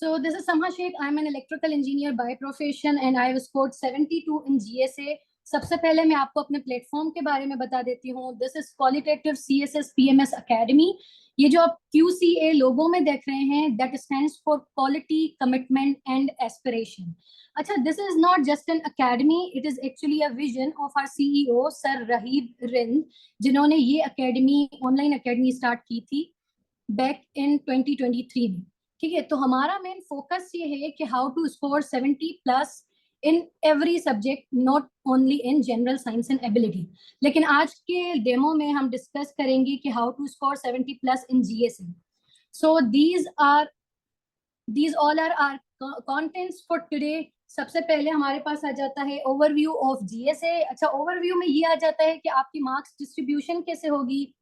So this is Samha Sheikh. I'm an electrical engineer by profession and I have scored 72 in GSA. सबसे पहले मैं आपको अपने platform के बारे में बता देती हूँ. This is qualitative CSS PMS academy. ये जो आप QCA लोगो में देख रहे हैं, that stands for quality, commitment and aspiration. अच्छा, this is not just an academy, it is actually a vision of our CEO sir Raheeb Rind, जिन्होंने ये अकेडमी, ऑनलाइन अकेडमी स्टार्ट की थी बैक इन 2023 में. ठीक है, तो हमारा मेन फोकस ये है कि how to score 70+ in every subject, not only in general science and ability. लेकिन आज के डेमो में हम डिस्कस करेंगे कि how to score 70+ in GSA. So these all are are contents for today. सबसे पहले हमारे पास आ जाता है ओवरव्यू ऑफ GSA. अच्छा, ओवरव्यू में ये आ जाता है कि आपकी मार्क्स डिस्ट्रीब्यूशन कैसे होगी.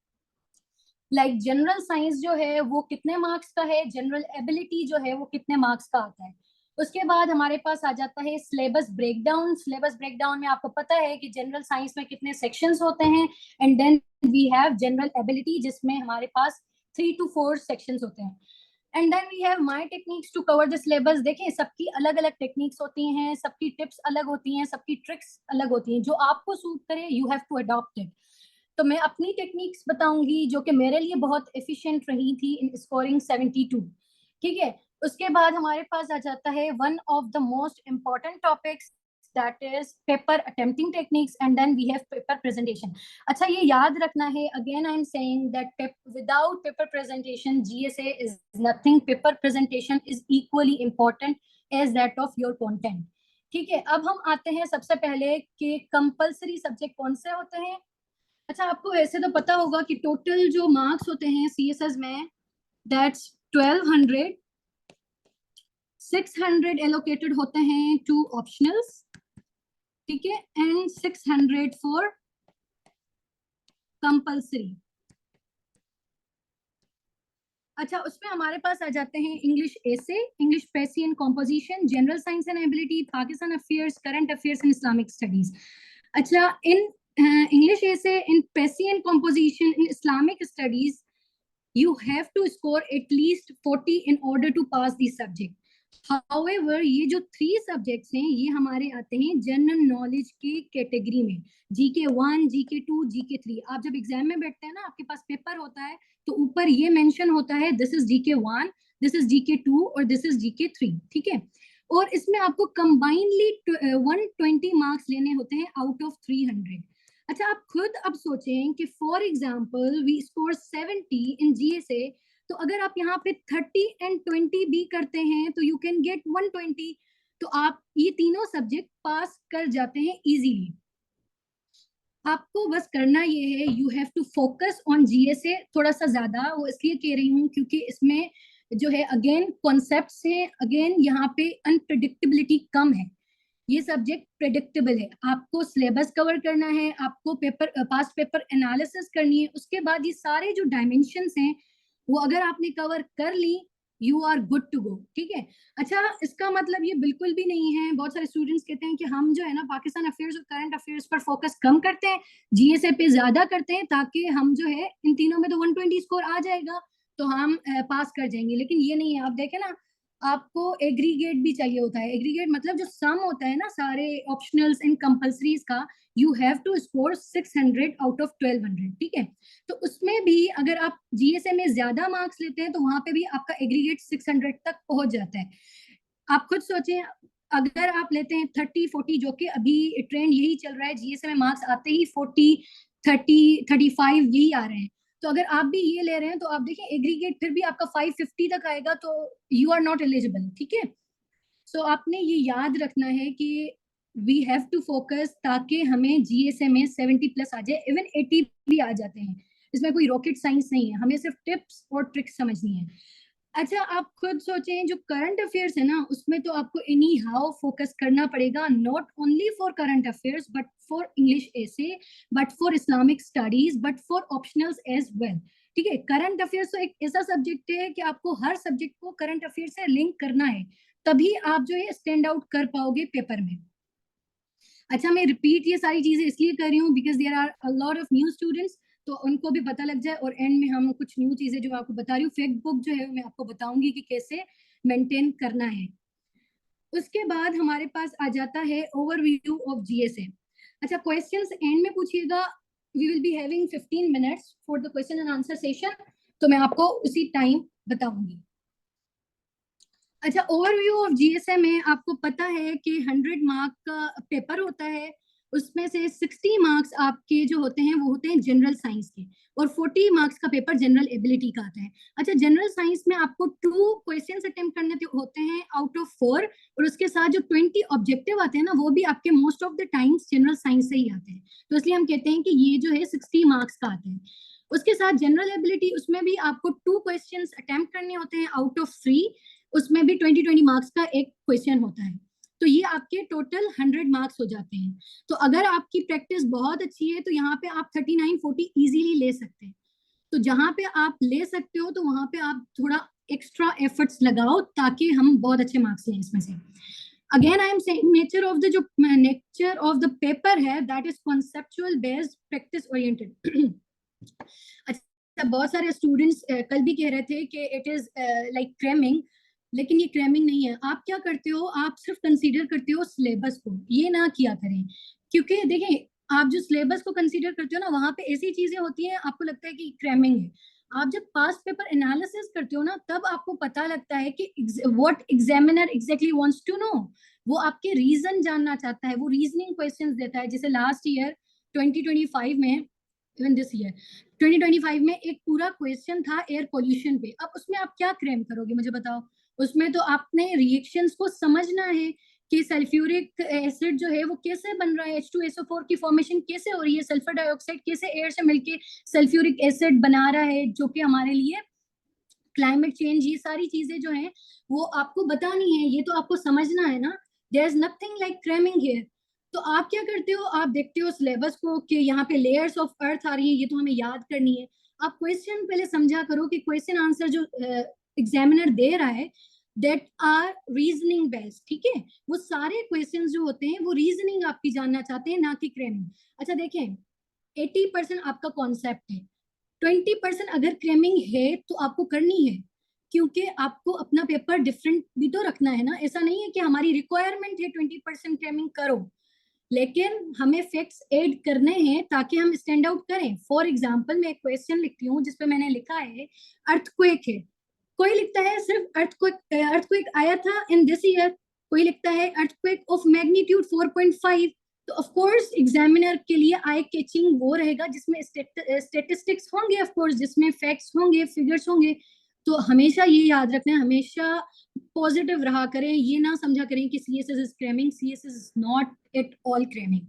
लाइक जनरल साइंस जो है वो कितने मार्क्स का है, जनरल एबिलिटी जो है वो कितने मार्क्स का आता है. उसके बाद हमारे पास आ जाता है सिलेबस ब्रेकडाउन. सिलेबस ब्रेकडाउन में आपको पता है कि जनरल साइंस में कितने सेक्शंस होते हैं, and then we have general ability जिसमें हमारे पास 3 to 4 सेक्शंस होते हैं. And then we have my techniques to cover the syllabus. देखिए, सबकी अलग अलग टेक्निक्स होती हैं, सबकी टिप्स अलग होती हैं, सबकी ट्रिक्स अलग होती हैं. जो आपको सूट करे you have to adopt it. तो मैं अपनी टेक्निक्स बताऊंगी जो कि मेरे लिए बहुत एफिशिएंट रही थी इन स्कोरिंग 72. ठीक है, उसके बाद हमारे पास आ जाता है one of the most important topics, that is paper attempting techniques, and then we have paper presentation. अच्छा, ये याद रखना है, again I am saying that without paper presentation GSA is nothing. Paper presentation is equally important as that of your content. ठीक है, अब हम आते हैं सबसे पहले कि कंपल्सरी सब्जेक्ट कौन से होते हैं. अच्छा, आपको ऐसे तो पता होगा कि टोटल जो मार्क्स होते हैं CSS में, दैट्स 1200. 600 एलोकेटेड होते हैं टू ऑप्शनल्स, ठीक है, एंड 600 फॉर कंपल्सरी. अच्छा, उसमें हमारे पास आ जाते हैं English essay, English precis and composition, general science and ability, Pakistan affairs, current affairs and Islamic studies. अच्छा, in English essay, in Percy and composition, in Islamic studies, you have to score at least 40 in order to pass the subject. However, ये जो 3 subjects हैं ये हमारे आते हैं general knowledge के category में. GK1, GK2, GK3. आप जब एग्जाम में बैठते हैं ना, आपके पास पेपर होता है, तो ऊपर ये मेंशन होता है this is GK1, this is GK2 और दिस इज GK3. ठीक है, और इसमें आपको कंबाइनली 120 मार्क्स लेने होते हैं आउट ऑफ 300. अच्छा, आप खुद अब सोचें कि for example we score 70 in GSA, तो अगर आप यहाँ पे 30 and 20 भी करते हैं तो यू कैन गेट 120. तो आप ये तीनों सब्जेक्ट पास कर जाते हैं इजीली. आपको बस करना ये है, you have to focus on GSA थोड़ा सा ज्यादा. वो इसलिए कह रही हूँ क्योंकि इसमें जो है अगेन कॉन्सेप्ट्स हैं, अगेन यहाँ पे अनप्रेडिक्टेबिलिटी कम है. ये सब्जेक्ट प्रेडिक्टेबल है. आपको सिलेबस कवर करना है, आपको पेपर पास्ट पेपर एनालिसिस करनी है, उसके बाद ये सारे जो डायमेंशंस हैं वो अगर आपने कवर कर ली, you are good to go. ठीक है. अच्छा, इसका मतलब ये बिल्कुल भी नहीं है, बहुत सारे स्टूडेंट्स कहते हैं कि हम जो है ना पाकिस्तान अफेयर्स और करंट अफेयर्स पर फोकस कम करते हैं, GSA पे ज्यादा करते हैं, ताकि हम जो है इन तीनों में तो 120 स्कोर आ जाएगा तो हम पास कर जाएंगे. लेकिन ये नहीं है. आप देखें ना, आपको एग्रीगेट भी चाहिए होता है. एग्रीगेट मतलब जो सम होता है ना सारे ऑप्शनल्स एंड कंपल्सरीज का, you have to score 600 out of 1200. ठीक है, तो उसमें भी अगर आप GSA में ज्यादा मार्क्स लेते हैं तो वहां पे भी आपका एग्रीगेट 600 तक पहुंच जाता है. आप खुद सोचें, अगर आप लेते हैं 30-40, जो कि अभी ट्रेंड यही चल रहा है, GSA में मार्क्स आते ही 40, 30, 35 यही आ रहे हैं, तो अगर आप भी ये ले रहे हैं तो आप देखिए एग्रीगेट फिर भी आपका 550 तक आएगा, तो यू आर नॉट एलिजिबल. ठीक है, सो आपने ये याद रखना है कि वी हैव टू फोकस, ताकि हमें GSA में 70+ आ जाए. इवन 80 भी आ जाते हैं, इसमें कोई रॉकेट साइंस नहीं है, हमें सिर्फ टिप्स और ट्रिक्स समझनी है. अच्छा, आप खुद सोचें, जो करंट अफेयर्स है ना उसमें तो आपको एनी हाउ फोकस करना पड़ेगा, not only for current affairs but for English essay, but for Islamic studies, but for optionals as well. ठीक है, करंट अफेयर्स तो एक ऐसा सब्जेक्ट है कि आपको हर सब्जेक्ट को करंट अफेयर्स से लिंक करना है, तभी आप जो है स्टैंड आउट कर पाओगे पेपर में. अच्छा, मैं रिपीट ये सारी चीजें इसलिए कर रही हूँ because there are a lot of new students, तो उनको भी पता लग जाए. और एंड में हम कुछ न्यू चीजें जो आपको बता रही हूँ, फैक्ट बुक जो है मैं आपको बताऊंगी कि कैसे मेंटेन करना है। उसके बाद हमारे पास आ जाता है ओवरव्यू ऑफ जीएसए। अच्छा, क्वेश्चंस एंड में पूछिएगा। We will be having 15 minutes for the question and answer session, तो मैं आपको उसी टाइम बताऊंगी। अच्छा, ओवरव्यू ऑफ जीएसए में आपको पता है कि 100 मार्क का पेपर होता है, उसमें से 60 मार्क्स आपके जो होते हैं वो होते हैं जनरल साइंस के, और 40 मार्क्स का पेपर जनरल एबिलिटी का आता है। अच्छा, जनरल साइंस में आपको 2 क्वेश्चंस अटेम्प्ट करने होते हैं आउट ऑफ 4, और उसके साथ जो 20 ऑब्जेक्टिव आते हैं ना, वो भी आपके most of the times general science से ही आते हैं, तो इसलिए हम कहते हैं कि ये जो है 60 मार्क्स का आता है। उसके साथ जनरल एबिलिटी, उसमें भी आपको 2 क्वेश्चंस अटेम्प्ट करने होते हैं आउट ऑफ 3, उसमें भी 20 मार्क्स का एक क्वेश्चन होता है, तो ये आपके टोटल 100 मार्क्स हो जाते हैं। तो अगर आपकी प्रैक्टिस बहुत अच्छी है तो यहाँ पे आप 39-40 इजीली ले सकते हैं। तो जहां पे आप ले सकते हो तो वहां पे आप थोड़ा एक्स्ट्रा एफर्ट्स लगाओ ताकि हम बहुत अच्छे मार्क्स लें इसमें से। Again I am saying, nature of the paper है that is conceptual based, practice oriented. अच्छा, बहुत सारे स्टूडेंट्स कल भी कह रहे थे कि इट इज लाइक क्रैमिंग, लेकिन ये क्रैमिंग नहीं है। आप क्या करते हो, आप सिर्फ कंसीडर करते हो सिलेबस को, ये ना किया करें, क्योंकि देखिए आप जो सिलेबस को कंसीडर करते हो ना, वहां पे ऐसी चीजें होती हैं आपको लगता है कि क्रैमिंग है। आप जब पास्ट पेपर एनालिसिस करते हो ना, तब आपको पता लगता है कि what examiner exactly wants to know, वो आपके रीजन जानना चाहता है, वो रीजनिंग क्वेश्चंस देता है। जैसे लास्ट ईयर 2025 में, इवन दिस ईयर 2025 में एक पूरा क्वेश्चन था एयर पोल्यूशन पे। अब उसमें आप क्या क्लेम करोगे मुझे बताओ। उसमें तो आपने रिएक्शंस को समझना है कि सल्फ्यूरिक एसिड जो है वो कैसे बन रहा है, H2SO4 की फॉर्मेशन कैसे हो रही है, सल्फर डाइऑक्साइड कैसे एयर से मिलके सल्फ्यूरिक एसिड बना रहा है, जो कि हमारे लिए क्लाइमेट चेंज, ये सारी चीजें जो हैं वो आपको बतानी है, ये तो आपको समझना है ना। There is nothing like cramming here. तो आप क्या करते हो, आप देखते हो सिलेबस को कि यहाँ पे लेयर्स ऑफ अर्थ आ रही है, ये तो हमें याद करनी है। आप क्वेश्चन पहले समझा करो कि क्वेश्चन आंसर जो एग्जामिनर दे रहा है दैट आर रीजनिंग बेस्ड, ठीक है। वो सारे क्वेश्चन जो होते हैं वो रीजनिंग आपकी जानना चाहते हैं, ना कि क्रैमिंग। अच्छा देखें, 80% आपका कॉन्सेप्ट है, 20% अगर क्रेमिंग है तो आपको करनी है, क्योंकि आपको अपना पेपर डिफरेंट भी तो रखना है ना। ऐसा नहीं है कि हमारी रिक्वायरमेंट है 20% क्रेमिंग करो, लेकिन हमें फैक्ट्स ऐड करने हैं ताकि हम स्टैंड आउट करें। फॉर एग्जाम्पल, मैं एक क्वेश्चन लिखती हूँ जिसपे मैंने लिखा है अर्थक्वेक है, कोई लिखता है सिर्फ अर्थक्वेक आया था इन दिस ईयर, कोई लिखता है अर्थक्वेक ऑफ मैग्नीट्यूड 4.5। तो ऑफ कोर्स एग्जामिनर के लिए आई कैचिंग वो रहेगा जिसमें स्टेटिस्टिक्स होंगे, ऑफ कोर्स जिसमें फैक्ट्स होंगे, फिगर्स होंगे। तो हमेशा ये याद रखना है, हमेशा पॉजिटिव रहा करें, ये ना समझा करें कि CSS is cramming, CSS is not at all cramming.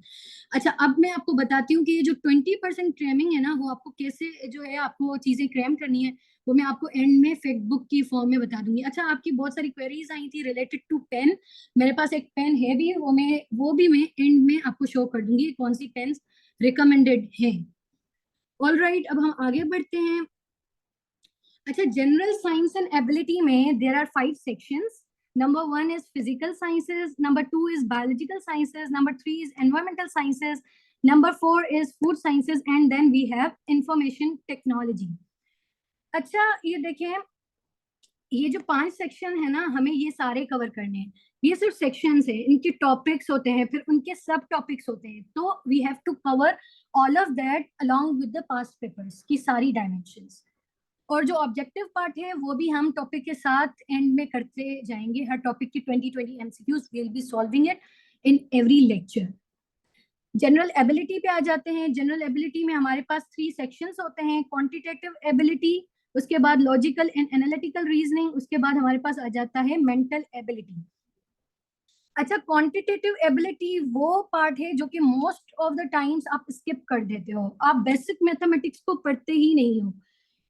अच्छा, अब मैं आपको बताती हूँ कि ये जो 20% क्रैमिंग है ना, वो आपको कैसे जो है आपको चीजें क्रैम करनी है, वो मैं आपको एंड में फैक्ट बुक की फॉर्म में बता दूंगी। अच्छा, आपकी बहुत सारी क्वेरीज आई थी रिलेटेड टू पेन, मेरे पास एक पेन है भी, वो भी मैं एंड में आपको शो कर दूंगी कौन सी पेन रिकमेंडेड है। ऑल राइट, अब हम आगे बढ़ते हैं। अच्छा, जनरल साइंस एंड एबिलिटी में there are 5 sections. Number 1 is physical sciences, number 2 is biological sciences, number 3 is environmental sciences, number 4 is food sciences, and then we have information technology. अच्छा, ये देखें, ये जो 5 सेक्शन है ना, हमें ये सारे कवर करने हैं। ये सिर्फ सेक्शंस है, इनके टॉपिक्स होते हैं, फिर उनके सब टॉपिक्स होते हैं, तो we have to cover all of that along with the past papers की सारी डायमेंशंस। और जो ऑब्जेक्टिव पार्ट है वो भी हम टॉपिक के साथ एंड में करते जाएंगे। हर टॉपिक की 20 MCQs will be solving it in every lecture. General ability पे आ जाते हैं। जनरल एबिलिटी में हमारे पास 3 सेक्शंस होते हैं, क्वांटिटेटिव एबिलिटी, उसके बाद लॉजिकल एंड एनालिटिकल रीजनिंग, उसके बाद हमारे पास आ जाता है मेंटल एबिलिटी। अच्छा, क्वांटिटेटिव एबिलिटी वो पार्ट है जो कि मोस्ट ऑफ द टाइम्स आप स्किप कर देते हो, आप बेसिक मैथमेटिक्स को पढ़ते ही नहीं हो,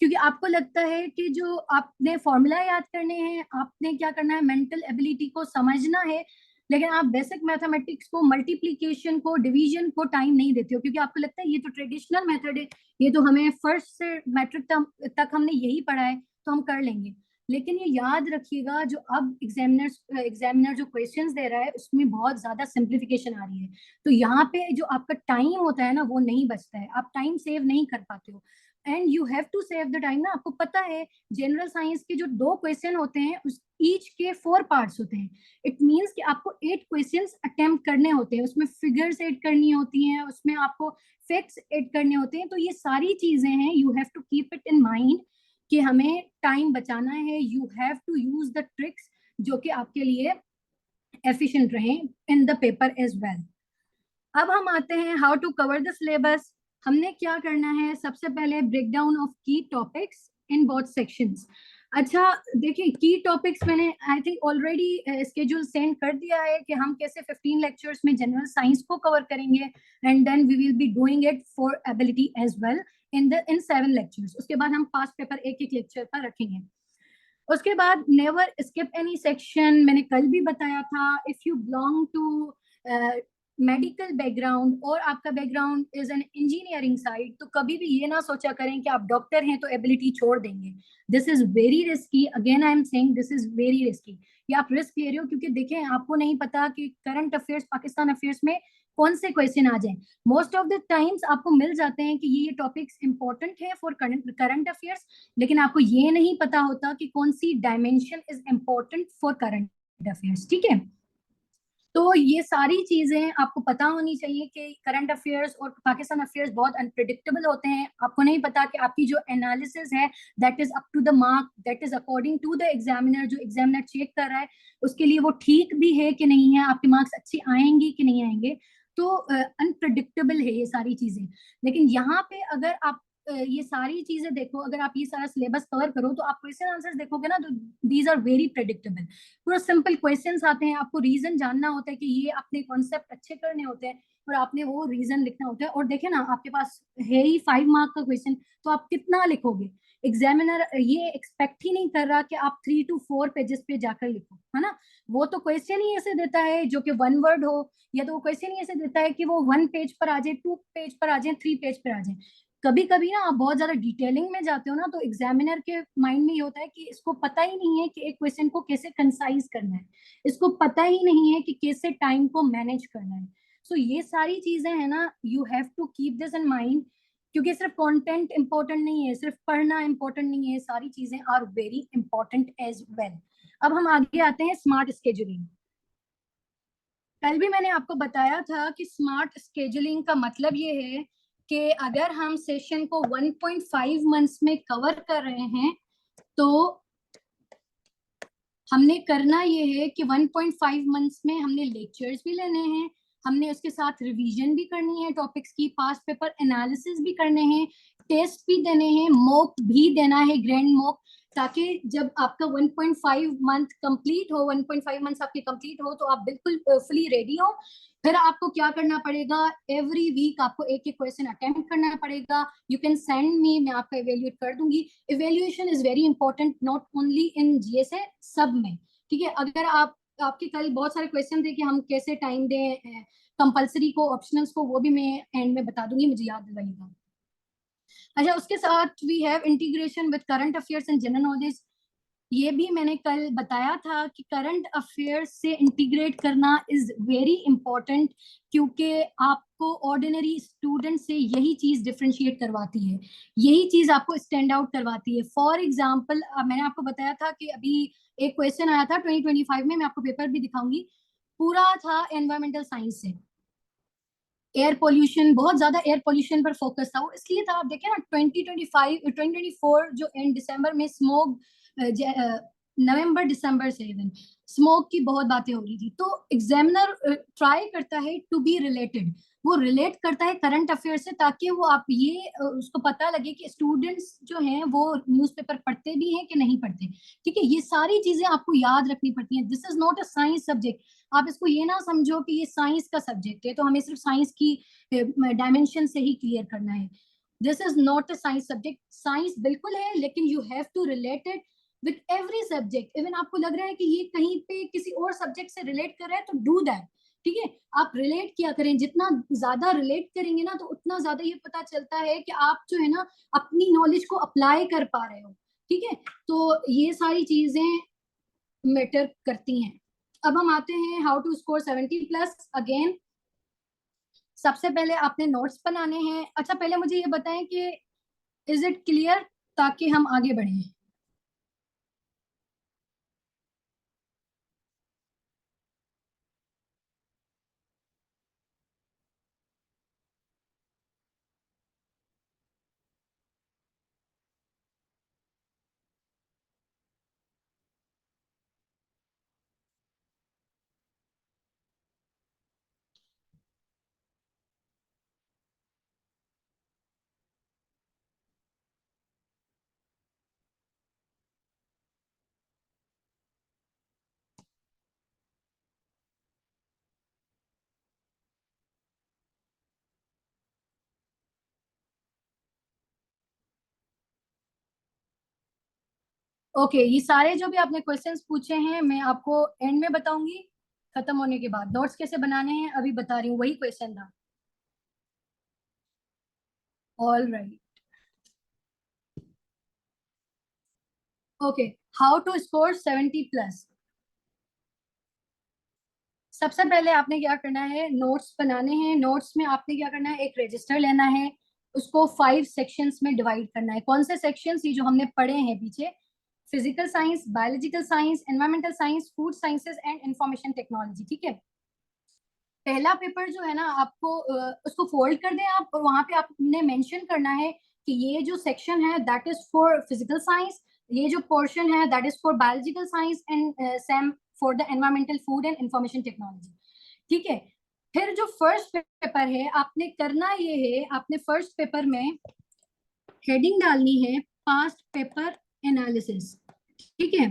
क्योंकि आपको लगता है कि जो आपने फॉर्मूला याद करने हैं, आपने क्या करना है, मेंटल एबिलिटी को समझना है, लेकिन आप बेसिक मैथमेटिक्स को, मल्टीप्लीकेशन को, डिवीजन को टाइम नहीं देते हो, क्योंकि आपको लगता है ये तो ट्रेडिशनल मेथड है, ये तो हमें फर्स्ट से मैट्रिक तक हमने यही पढ़ा है तो हम कर लेंगे। लेकिन ये याद रखिएगा, जो अब एग्जामिनर जो क्वेश्चंस दे रहा है उसमें बहुत ज्यादा सिंप्लीफिकेशन आ रही है, तो यहाँ पे जो आपका टाइम होता है ना वो नहीं बचता है, आप टाइम सेव नहीं कर पाते हो। And you have to save the time ना। आपको पता है जनरल साइंस के जो 2 क्वेश्चन होते हैं उस ईच के 4 पार्ट्स होते हैं। इट मींस कि आपको 8 क्वेश्चंस अटेम्प्ट करने होते हैं, उसमें फिगर्स ऐड करनी होती हैं, उसमें आपको फैक्ट्स ऐड करने होते हैं। तो ये सारी चीजें हैं, you have to keep it in mind कि हमें टाइम बचाना है। You have to use the tricks जो कि आपके लिए एफिशिएंट रहें in the paper as well. अब हम आते हैं how to cover the syllabus. हमने क्या करना है, सबसे पहले break down of key topics in both sections. अच्छा देखिए, की टॉपिक्स मैंने I think already schedule send कर दिया है कि हम कैसे 15 लेक्चर्स में जनरल साइंस को कवर करेंगे, and then we will be doing it for ability as well in 7 lectures. उसके बाद हम पास्ट पेपर एक एक लेक्चर पर रखेंगे। उसके बाद नेवर स्किप एनी सेक्शन, मैंने कल भी बताया था। If you belong to medical background और आपका background is an engineering side, तो कभी भी ये ना सोचा करें कि आप डॉक्टर हैं तो एबिलिटी छोड़ देंगे। This is very risky, again I am saying this is very risky. ये आप रिस्क ले रहे हो क्योंकि देखें आपको नहीं पता कि करंट अफेयर्स, पाकिस्तान अफेयर्स में कौन से क्वेश्चन आ जाए। मोस्ट ऑफ द टाइम्स आपको मिल जाते हैं कि ये टॉपिक्स इंपॉर्टेंट है फॉर करंट अफेयर्स, लेकिन आपको ये नहीं पता होता कि कौन सी dimension is important for current affairs. ठीक है, तो ये सारी चीजें आपको पता होनी चाहिए कि करंट अफेयर्स और पाकिस्तान अफेयर्स बहुत अनप्रिडिक्टेबल होते हैं। आपको नहीं पता कि आपकी जो एनालिसिस है that is up to the mark, that is according to the examiner, जो एग्जामिनर चेक कर रहा है उसके लिए वो ठीक भी है कि नहीं है, आपके मार्क्स अच्छे आएंगे कि नहीं आएंगे। तो अनप्रिडिक्टेबल है ये सारी चीजें। लेकिन यहाँ पे अगर आप ये सारी चीजें देखो, अगर आप ये सारा सिलेबस कवर करो तो आप क्वेश्चन आंसर्स देखोगे ना, तो दीज आर वेरी प्रेडिक्टेबल। पूरा सिंपल क्वेश्चंस आते हैं, आपको रीजन जानना होता है कि ये अपने कॉन्सेप्ट अच्छे करने होते हैं और आपने वो रीजन लिखना होता है। और देखे ना, आपके पास है ही 5 मार्क का क्वेश्चन, तो आप कितना लिखोगे। एग्जामिनर ये एक्सपेक्ट ही नहीं कर रहा कि आप 3 to 4 पेजेस पे जाकर लिखो, है ना। वो तो क्वेश्चन ही ऐसे देता है जो कि 1 वर्ड हो, या तो वो क्वेश्चन ही ऐसे देता है कि वो 1 पेज पर आ जाए, 2 पेज पर आ जाए, 3 पेज पर आ जाए। कभी कभी ना आप बहुत ज्यादा डिटेलिंग में जाते हो ना, तो एग्जामिनर के माइंड में ये होता है कि इसको पता ही नहीं है कि एक क्वेश्चन को कैसे कंसाइज करना है, इसको पता ही नहीं है कि कैसे टाइम को मैनेज करना है। सो ये सारी चीजें है ना, you have to keep this in mind, क्योंकि सिर्फ कंटेंट इंपॉर्टेंट नहीं है, सिर्फ पढ़ना इंपॉर्टेंट नहीं है, सारी चीजें are very important as well. अब हम आगे आते हैं स्मार्ट स्केड्यूलिंग। कल भी मैंने आपको बताया था कि स्मार्ट स्केड्यूलिंग का मतलब ये है कि अगर हम सेशन को 1.5 मंथ्स में कवर कर रहे हैं, तो हमने करना ये है कि 1.5 मंथ्स में हमने लेक्चर्स भी लेने हैं, हमने उसके साथ रिवीजन भी करनी है टॉपिक्स की, पास्ट पेपर एनालिसिस भी करने हैं, टेस्ट भी देने हैं, मॉक भी देना है, ग्रैंड मॉक, ताकि जब आपका 1.5 मंथ कंप्लीट हो, 1.5 मंथ्स आपके कंप्लीट हो, तो आप बिल्कुल फुली रेडी हो। फिर आपको क्या करना पड़ेगा, एवरी वीक आपको एक एक क्वेश्चन अटेम्प्ट करना पड़ेगा। यू कैन सेंड मी, मैं आपका इवेल्युएट कर दूंगी। Evaluation is very important, not only in GSA, सब में। ठीक है, अगर आप, आपके कल बहुत सारे क्वेश्चन थे कि हम कैसे टाइम दें कंपलसरी को, ऑप्शनल्स को, वो भी मैं एंड में बता दूंगी, मुझे याद दिलाइएगा। अच्छा, उसके साथ we have integration with current affairs and general knowledge. ये भी मैंने कल बताया था कि करंट अफेयर्स से इंटीग्रेट करना इज वेरी इंपॉर्टेंट, क्योंकि आपको ऑर्डिनरी स्टूडेंट से यही चीज डिफरेंशिएट करवाती है, यही चीज आपको स्टैंड आउट करवाती है। फॉर एग्जाम्पल, मैंने आपको बताया था कि अभी एक क्वेश्चन आया था 2025 में, मैं आपको पेपर भी दिखाऊंगी, पूरा था एनवायरमेंटल साइंस से। एयर पोल्यूशन, बहुत ज्यादा एयर पोल्यूशन पर फोकस था, वो इसलिए था, आप देखें ना 2025 2024 जो एंड दिसंबर में स्मोक, नवंबर दिसंबर से इवन स्मोक की बहुत बातें हो रही थी, तो एग्जामिनर ट्राई करता है टू बी रिलेटेड, वो रिलेट करता है करंट अफेयर से, ताकि वो आप ये उसको पता लगे कि स्टूडेंट्स जो हैं वो न्यूज़पेपर पढ़ते भी हैं कि नहीं पढ़ते। ठीक है, ये सारी चीजें आपको याद रखनी पड़ती हैं। This is not a science subject, आप इसको ये ना समझो कि ये साइंस का सब्जेक्ट है तो हमें सिर्फ साइंस की डायमेंशन से ही क्लियर करना है। This is not a science subject, science बिल्कुल है, लेकिन you have to relate it with every subject. Even आपको लग रहा है कि ये कहीं पे किसी और सब्जेक्ट से रिलेट कर रहा है, तो डू दैट। ठीक है, आप रिलेट किया करें, जितना ज्यादा रिलेट करेंगे ना, तो उतना ज्यादा ये पता चलता है कि आप जो है ना अपनी नॉलेज को अप्लाई कर पा रहे हो। ठीक है, तो ये सारी चीजें मैटर करती हैं। अब हम आते हैं हाउ टू स्कोर 70+। अगेन, सबसे पहले आपने नोट्स बनाने हैं। अच्छा, पहले मुझे ये बताएं कि इज इट क्लियर, ताकि हम आगे बढ़ें? ओके, ये सारे जो भी आपने क्वेश्चंस पूछे हैं मैं आपको एंड में बताऊंगी, खत्म होने के बाद। नोट्स कैसे बनाने हैं अभी बता रही हूँ, वही क्वेश्चन था। All right. Okay, how to score 70+। सबसे पहले आपने क्या करना है, नोट्स बनाने हैं। नोट्स में आपने क्या करना है, एक रजिस्टर लेना है, उसको 5 सेक्शंस में डिवाइड करना है। कौन से सेक्शंस? ये जो हमने पढ़े हैं पीछे, physical science, biological science, environmental science, food sciences and information technology. ठीक है। पहला पेपर जो है ना, आपको उसको फोल्ड कर दें आप, और वहां पे आपने मेंशन करना है कि ये जो सेक्शन है that is for physical science, ये जो पोर्शन है that is for biological science, and same for the environmental, food and information technology. ठीक है। फिर जो फर्स्ट पेपर है, आपने करना ये है, आपने फर्स्ट पेपर में हेडिंग डालनी है पास्ट पेपर एनालिसिस। ठीक है।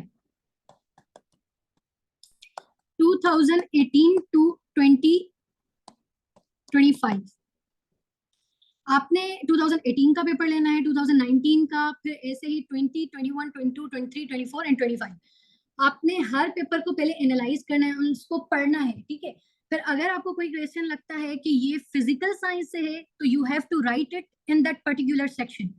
2018 टू 2025 आपने 2018 का पेपर लेना है, 2019 का, फिर ऐसे ही 20, 21, 22, 23, 24 एंड 25। आपने हर पेपर को पहले एनालाइज करना है, उसको पढ़ना है। ठीक है। फिर अगर आपको कोई क्वेश्चन लगता है कि ये फिजिकल साइंस से है, तो you have to write it in that particular section.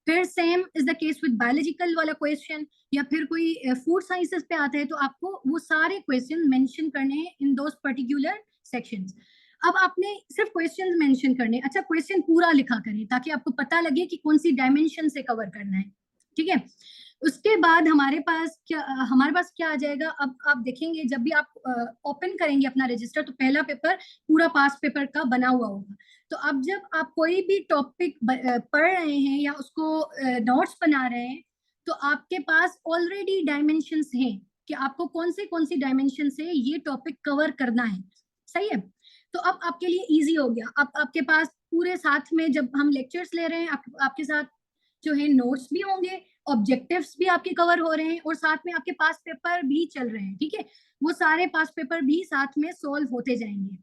फिर same is the case with biological वाला क्वेश्चन, या फिर कोई फूड साइंसेस पे आता है, तो आपको वो सारे क्वेश्चन मेंशन करने हैं इन दोस पर्टिकुलर सेक्शंस। अब आपने सिर्फ क्वेश्चन मेंशन करने, अच्छा क्वेश्चन पूरा लिखा करें ताकि आपको पता लगे कि कौन सी डायमेंशन से कवर करना है। ठीक है। उसके बाद हमारे पास क्या आ जाएगा, अब आप देखेंगे जब भी आप ओपन करेंगे अपना रजिस्टर, तो पहला पेपर पूरा पास पेपर का बना हुआ होगा। तो अब जब आप कोई भी टॉपिक पढ़ रहे हैं या उसको नोट्स बना रहे हैं, तो आपके पास ऑलरेडी डायमेंशंस हैं कि आपको कौन सी डायमेंशन से ये टॉपिक कवर करना है। सही है। तो अब आपके लिए इजी हो गया। अब आपके पास पूरे साथ में जब हम लेक्चर्स ले रहे हैं, आपके साथ जो है नोट्स भी होंगे, ऑब्जेक्टिव्स भी आपके कवर हो रहे हैं, और साथ में आपके पास पेपर भी चल रहे हैं। ठीक है। वो सारे पास पेपर भी साथ में सॉल्व होते जाएंगे।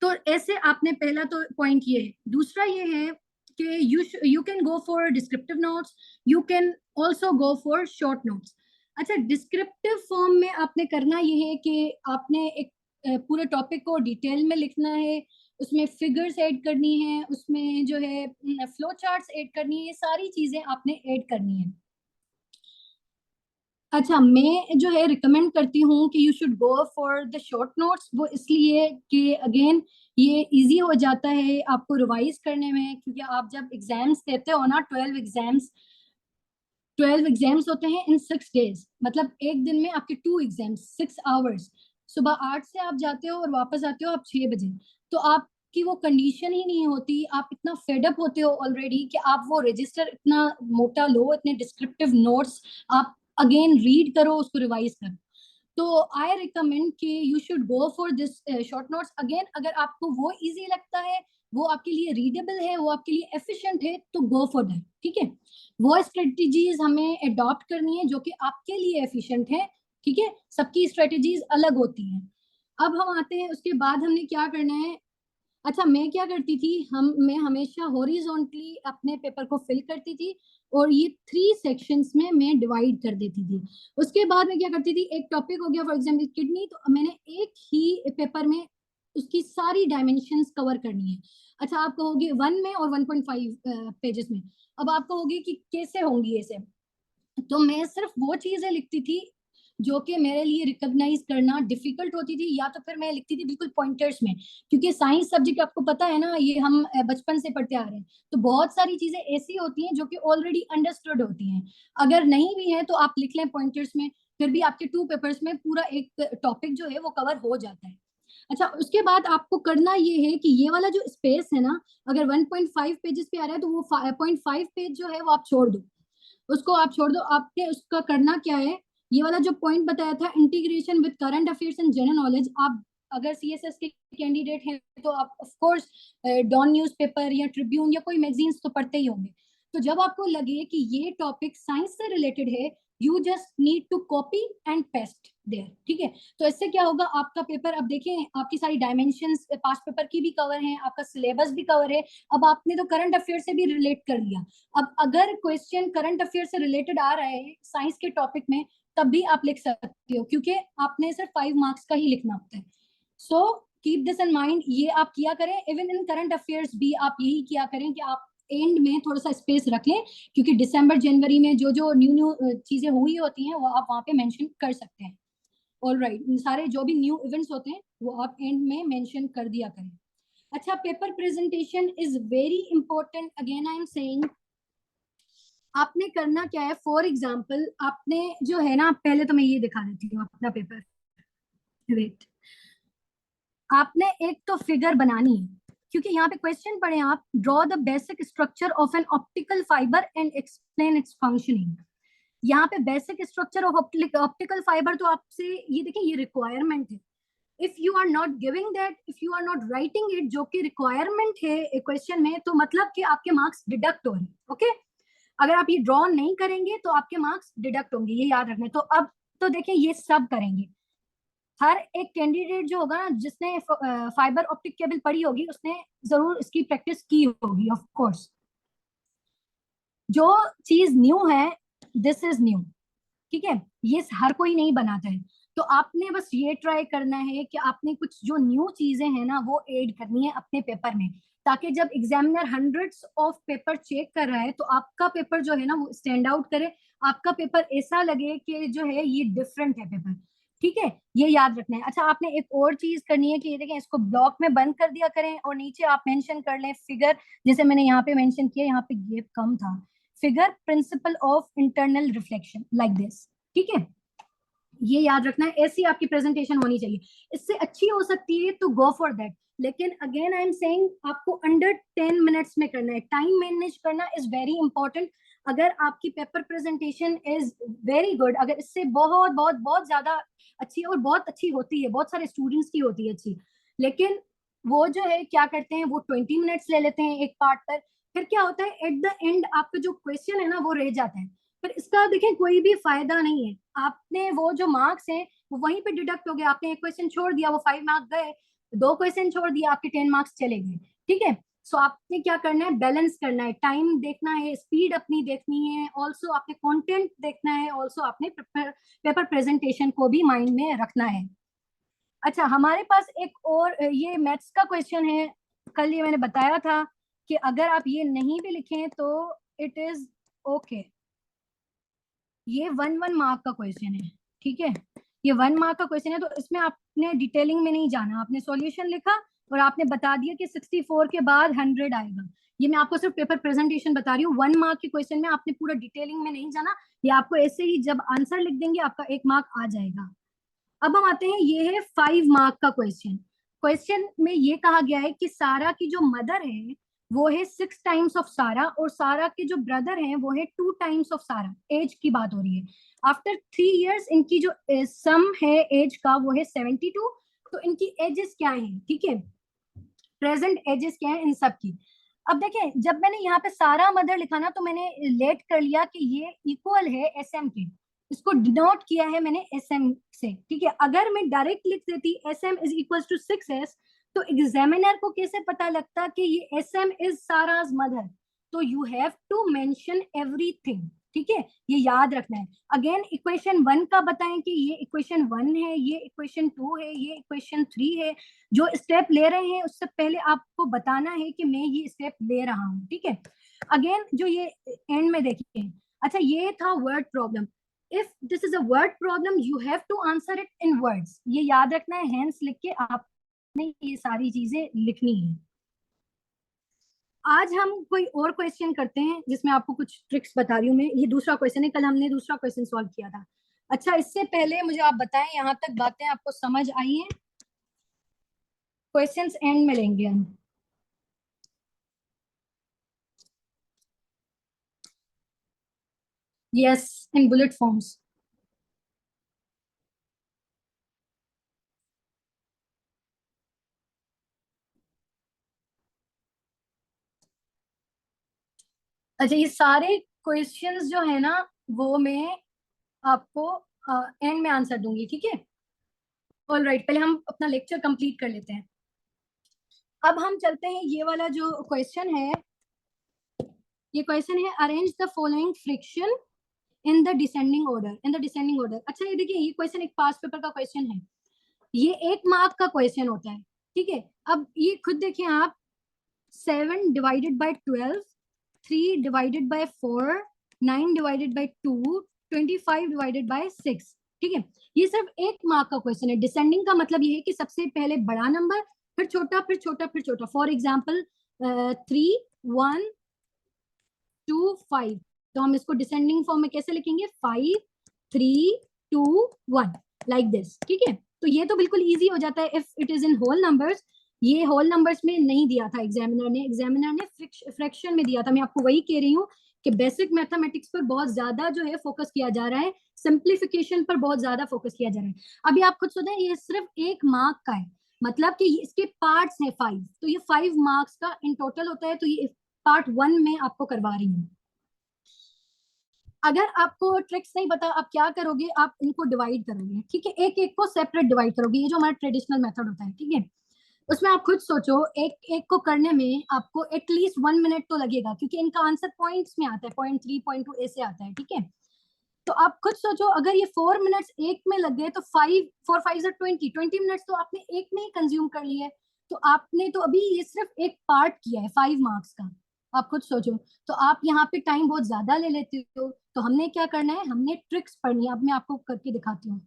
तो ऐसे आपने पहला तो पॉइंट ये है। दूसरा ये है कि you can go for descriptive notes, you can also go for short notes. अच्छा, डिस्क्रिप्टिव फॉर्म में आपने करना ये है कि आपने एक पूरे टॉपिक को डिटेल में लिखना है, उसमें फिगर्स ऐड करनी है, उसमें जो है फ्लो चार्ट्स ऐड करनी है, ये सारी चीजें आपने ऐड करनी है। अच्छा, मैं जो है रिकमेंड करती हूँ कि you should go for the short notes. वो इसलिए कि अगेन ये इजी हो जाता है आपको रिवाइज करने में, क्योंकि आप जब एग्जाम्स देते हो ना, 12 एग्जाम्स होते हैं इन 6 डेज, मतलब एक दिन में आपके 2 एग्जाम्स, 6 आवर्स। सुबह 8 से आप जाते हो और वापस आते हो आप 6 बजे। तो आपकी वो कंडीशन ही नहीं होती, आप इतना फेडअप होते हो ऑलरेडी कि आप वो रजिस्टर इतना मोटा लो, इतने डिस्क्रिप्टिव नोट्स आप अगेन रीड करो, उसको रिवाइज करो। तो आई रिकमेंड कि you should go for this short notes. Again अगर आपको वो इजी लगता है, वो आपके लिए रीडेबल है, वो आपके लिए एफिशिएंट है, तो गो फॉर दैट। ठीक है। वो स्ट्रेटजीज हमें अडॉप्ट करनी है जो कि आपके लिए एफिशिएंट है। ठीक है। सबकी स्ट्रेटजीज अलग होती हैं। अब हम आते हैं, उसके बाद हमने क्या करना है। अच्छा, मैं क्या करती थी, मैं हमेशा हॉरिजॉन्टली अपने पेपर को फिल करती थी, और ये 3 सेक्शंस में मैं डिवाइड कर देती थी। उसके बाद मैं क्या करती थी, एक टॉपिक हो गया फॉर एग्जाम्पल किडनी, तो मैंने एक ही पेपर में उसकी सारी डायमेंशंस कवर करनी है। अच्छा, आप कहोगे 1 में और 1.5 पेजेस में, अब आप कहोगे कि कैसे होंगी ऐसे। तो मैं सिर्फ वो चीजें लिखती थी जो कि मेरे लिए रिकॉग्नाइज करना डिफिकल्ट होती थी, या तो फिर मैं लिखती थी बिल्कुल पॉइंटर्स में, क्योंकि साइंस सब्जेक्ट आपको पता है ना, ये हम बचपन से पढ़ते आ रहे हैं, तो बहुत सारी चीजें ऐसी होती हैं जो कि ऑलरेडी अंडरस्टूड होती हैं। अगर नहीं भी है तो आप लिख लें पॉइंटर्स में, फिर भी आपके 2 पेपर्स में पूरा एक टॉपिक जो है वो कवर हो जाता है। अच्छा, उसके बाद आपको करना ये है कि ये वाला जो स्पेस है ना, अगर 1.5 पेजेस पे आ रहा है तो वो 0.5 पेज जो है वो आप छोड़ दो, उसको आप छोड़ दो। आपने उसका करना क्या है, ये वाला जो पॉइंट बताया था, integration with current affairs and general knowledge, आप अगर सीएसएस के कैंडिडेट हैं तो आप ऑफ कोर्स डॉन न्यूज़पेपर या ट्रिब्यून या कोई मैगजीन्स तो पढ़ते ही होंगे। तो जब आपको लगे कि ये टॉपिक साइंस से रिलेटेड है, you just need to copy and paste there, ठीक है। तो इससे क्या होगा, आपका पेपर, अब देखें आपकी सारी डायमेंशंस पास्ट पेपर की भी कवर है, आपका सिलेबस भी कवर है। अब आपने तो करंट अफेयर से भी रिलेट कर लिया। अब अगर क्वेश्चन करंट अफेयर से रिलेटेड आ रहा है साइंस के टॉपिक में, तब भी आप लिख सकते हो, क्योंकि आपने सिर्फ 5 मार्क्स का ही लिखना होता है। So keep this in mind, ये आप किया करें। इवन इन करंट अफेयर्स भी आप यही किया करें कि आप एंड में थोड़ा सा स्पेस रख लें, क्योंकि दिसंबर जनवरी में जो जो न्यू न्यू चीजें हुई होती हैं वो आप वहां पे मेंशन कर सकते हैं। ऑलराइट, सारे जो भी न्यू इवेंट्स होते हैं वो आप एंड में मेंशन कर दिया करें। अच्छा, paper presentation is very important, again I am saying. आपने करना क्या है, फॉर एग्जाम्पल आपने जो है ना, पहले तो मैं ये दिखा देती हूँ अपना पेपर, वेट। आपने एक तो फिगर बनानी है, क्योंकि यहाँ पे क्वेश्चन पढ़े आप, draw the basic structure of an optical fibre and explain its functioning. यहाँ पे basic structure of optical fibre, तो आपसे ये देखिए ये रिक्वायरमेंट है। If you are not giving that, if you are not writing it, जो कि रिक्वायरमेंट है क्वेश्चन में, तो मतलब कि आपके मार्क्स डिडक्ट हो रहे हैं। ओके, अगर आप ये ड्रॉ नहीं करेंगे तो आपके मार्क्स डिडक्ट होंगे, ये याद रखना है। तो अब तो देखिए ये सब करेंगे। हर एक कैंडिडेट जो होगा ना, जिसने फाइबर ऑप्टिक केबल पढ़ी होगी, उसने जरूर इसकी प्रैक्टिस की होगी ऑफ कोर्स। जो चीज न्यू है, दिस इज न्यू, ठीक है, ये हर कोई नहीं बनाता है। तो आपने बस ये ट्राई करना है कि आपने कुछ जो न्यू चीजें हैं ना वो ऐड करनी है अपने पेपर में, ताकि जब examiner hundreds of paper check कर रहा है तो आपका पेपर जो है ना वो स्टैंड आउट करे, आपका पेपर ऐसा लगे कि जो है ये डिफरेंट है पेपर, ठीक है, ये याद रखना है। अच्छा, आपने एक और चीज करनी है कि ये देखें, इसको ब्लॉक में बंद कर दिया करें और नीचे आप मेंशन कर लें फिगर, जैसे मैंने यहाँ पे मेंशन किया, यहाँ पे गैप कम था, figure principle of internal reflection, like this, ठीक है। ये याद रखना है, ऐसी आपकी प्रेजेंटेशन होनी चाहिए। इससे अच्छी हो सकती है तो गो फॉर दैट, लेकिन अगेन आई एम सेइंग आपको अंडर 10 मिनट्स में करना है। टाइम मैनेज करना इज वेरी इंपॉर्टेंट। अगर आपकी paper presentation is very good, अगर इससे बहुत बहुत बहुत ज्यादा अच्छी, और बहुत अच्छी होती है, बहुत सारे स्टूडेंट्स की होती है अच्छी, लेकिन वो जो है क्या करते हैं, वो 20 मिनट्स ले लेते हैं एक पार्ट पर, फिर क्या होता है एट द एंड आपका जो क्वेश्चन है ना वो रह जाता है, फिर इसका देखें कोई भी फायदा नहीं है। आपने वो जो मार्क्स हैं वो वहीं पे डिडक्ट हो गया, आपने एक क्वेश्चन छोड़ दिया वो 5 मार्क्स गए, 2 क्वेश्चन छोड़ दिया आपके 10 मार्क्स चले गए, ठीक है। सो आपने क्या करना है, बैलेंस करना है, टाइम देखना है, स्पीड अपनी देखनी है, ऑल्सो आपने कंटेंट देखना है, ऑल्सो आपने पेपर प्रेजेंटेशन को भी माइंड में रखना है। अच्छा, हमारे पास एक और ये मैथ्स का क्वेश्चन है, कल ये मैंने बताया था कि अगर आप ये नहीं भी लिखें तो इट इज ओके। ये 1 मार्क का क्वेश्चन है, ठीक है, ये 1 मार्क का क्वेश्चन है, तो इसमें आपने डिटेलिंग में नहीं जाना, आपने सॉल्यूशन लिखा और आपने बता दिया कि 64 के बाद 100 आएगा। ये मैं आपको सिर्फ पेपर प्रेजेंटेशन बता रही हूँ, 1 मार्क के क्वेश्चन में आपने पूरा डिटेलिंग में नहीं जाना, ये आपको ऐसे ही जब आंसर लिख देंगे आपका 1 मार्क आ जाएगा। अब हम आते हैं, ये है 5 मार्क का क्वेश्चन। क्वेश्चन में ये कहा गया है कि सारा की जो मदर है वो है 6 टाइम्स ऑफ सारा, और सारा के जो ब्रदर हैं वो है 2 टाइम्स ऑफ सारा, एज की बात हो रही है। आफ्टर 3 इयर्स इनकी जो सम है एज का वो है 72। तो इनकी एजेस क्या है, ठीक है, प्रेजेंट एजेस क्या है इन सब की। अब देखें, जब मैंने यहाँ पे सारा मदर लिखा ना, तो मैंने लेट कर लिया कि ये इक्वल है एस एम के, इसको डिनोट किया है मैंने एस एम से, ठीक है। अगर मैं डायरेक्ट लिख देती S M is equal to 6s, तो एग्जामिनर को कैसे पता लगता कि ये S M is Sara's mother. तो you have to mention everything, ठीक है, ये याद रखना है। अगेन इक्वेशन 1 का बताएं कि ये इक्वेशन 1 है, ये इक्वेशन 2 है, ये इक्वेशन 3 है। जो स्टेप ले रहे हैं उससे पहले आपको बताना है कि मैं ये स्टेप ले रहा हूँ, ठीक है। अगेन जो ये एंड में देखिए, अच्छा ये था word problem. If this is a word problem you have to answer it in words, ये याद रखना है, हैंस लिख के आपने ये सारी चीजें लिखनी है। आज हम कोई और क्वेश्चन करते हैं जिसमें आपको कुछ ट्रिक्स बता रही हूँ मैं। ये दूसरा क्वेश्चन है, कल हमने दूसरा क्वेश्चन सॉल्व किया था। अच्छा, इससे पहले मुझे आप बताएं यहाँ तक बातें आपको समझ आई हैं? क्वेश्चंस एंड में लेंगे हम। Yes, in bullet forms. अच्छा, ये सारे क्वेश्चंस जो है ना वो मैं आपको एंड में आंसर दूंगी, ठीक है? ऑल राइट, पहले हम अपना लेक्चर कंप्लीट कर लेते हैं। अब हम चलते हैं, ये वाला जो क्वेश्चन है, ये क्वेश्चन है arrange the following friction in the descending order, in the descending order. अच्छा, ये देखिए, ये क्वेश्चन एक पास पेपर का क्वेश्चन है, ये 1 मार्क का क्वेश्चन होता है, ठीक है? अब ये खुद देखिए आप, 7 divided by 12, 3 divided by 4, 9 divided by 2, 25 divided by 6, ठीक है? ये सिर्फ 1 मार्क का क्वेश्चन है। डिसेंडिंग का मतलब ये है कि सबसे पहले बड़ा नंबर, फिर छोटा, फिर छोटा, फिर छोटा। फॉर एग्जाम्पल 3, 1, 2, 5, तो हम इसको डिसेंडिंग फॉर्म में कैसे लिखेंगे? 5, 3, 2, 1, लाइक दिस, ठीक है? तो ये तो बिल्कुल इजी हो जाता है if it is in whole numbers. ये होल नंबर्स में नहीं दिया था एग्जामिनर ने फ्रैक्शन में दिया था। मैं आपको वही कह रही हूँ कि बेसिक मैथमेटिक्स पर बहुत ज्यादा जो है फोकस किया जा रहा है, सिंप्लीफिकेशन पर बहुत ज्यादा फोकस किया जा रहा है। अभी आप खुद सोचें, ये सिर्फ 1 मार्क का है, मतलब कि इसके पार्ट्स हैं 5, तो ये 5 मार्क्स का इन टोटल होता है। तो ये पार्ट 1 में आपको करवा रही हूँ। अगर आपको ट्रिक्स नहीं पता, आप क्या करोगे? आप इनको डिवाइड करोगे, ठीक है? एक एक को सेपरेट डिवाइड करोगे, ये जो हमारा ट्रेडिशनल मेथड होता है, ठीक है? उसमें आप खुद सोचो, एक एक को करने में आपको एटलीस्ट 1 मिनट तो लगेगा, क्योंकि इनका आंसर पॉइंट्स में आता है, .3 .2 ऐसे आता है, ठीक है? तो आप खुद सोचो, अगर ये 4 मिनट्स एक में लग गए तो 5 4 5 20 मिनट्स तो आपने एक में ही कंज्यूम कर लिए। तो आपने तो अभी ये सिर्फ एक पार्ट किया है 5 मार्क्स का। आप खुद सोचो, तो आप यहाँ पे टाइम बहुत ज्यादा ले लेते हो। तो हमने क्या करना है, हमने ट्रिक्स पढ़नी है। अब मैं आपको करके दिखाती हूँ।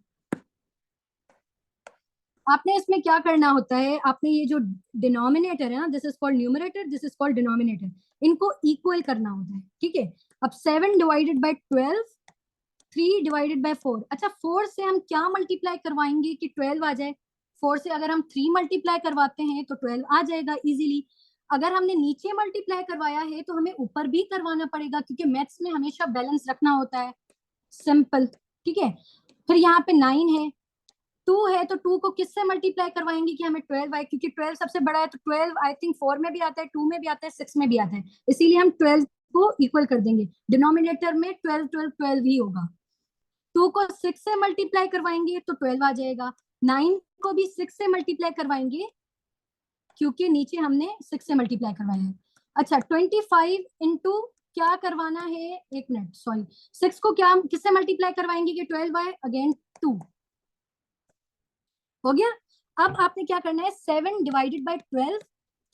आपने इसमें क्या करना होता है, आपने ये जो डिनोमिनेटर है ना, this is called numerator, this is called denominator, इनको इक्वल करना होता है, ठीक है? अब 7 डिवाइडेड बाय 12, 3 डिवाइडेड बाय 4। अच्छा, 4 से हम क्या मल्टीप्लाई करवाएंगे कि 12 आ जाए? 4 से अगर हम 3 मल्टीप्लाई करवाते हैं तो 12 आ जाएगा इजीली। अगर हमने नीचे मल्टीप्लाई करवाया है तो हमें ऊपर भी करवाना पड़ेगा, क्योंकि मैथ्स में हमेशा बैलेंस रखना होता है। सिंपल, ठीक है? फिर यहाँ पे 9 है, 2 है, तो 2 को किससे मल्टीप्लाई करवाएंगे कि हमें 12 आए? क्योंकि 12 सबसे बड़ा है, तो 12 आई थिंक 4 में भी आता है, 2 में भी आता है, 6 में भी आता है, इसीलिए हम 12 को इक्वल कर देंगे। डिनोमिनेटर में 12 12 12 ही होगा। 2 को 6 से मल्टीप्लाई करवाएंगे तो 12 आ जाएगा। 9 को भी 6 से मल्टीप्लाई करवाएंगे, क्योंकि नीचे हमने 6 से मल्टीप्लाई करवाया है। अच्छा, 25 इंटू क्या करवाना है, 1 मिनट, सॉरी, 6 को क्या किससे मल्टीप्लाई करवाएंगे कि 12 आए? अगेन 2 हो गया। अब आपने क्या करना है, 7 divided by 12,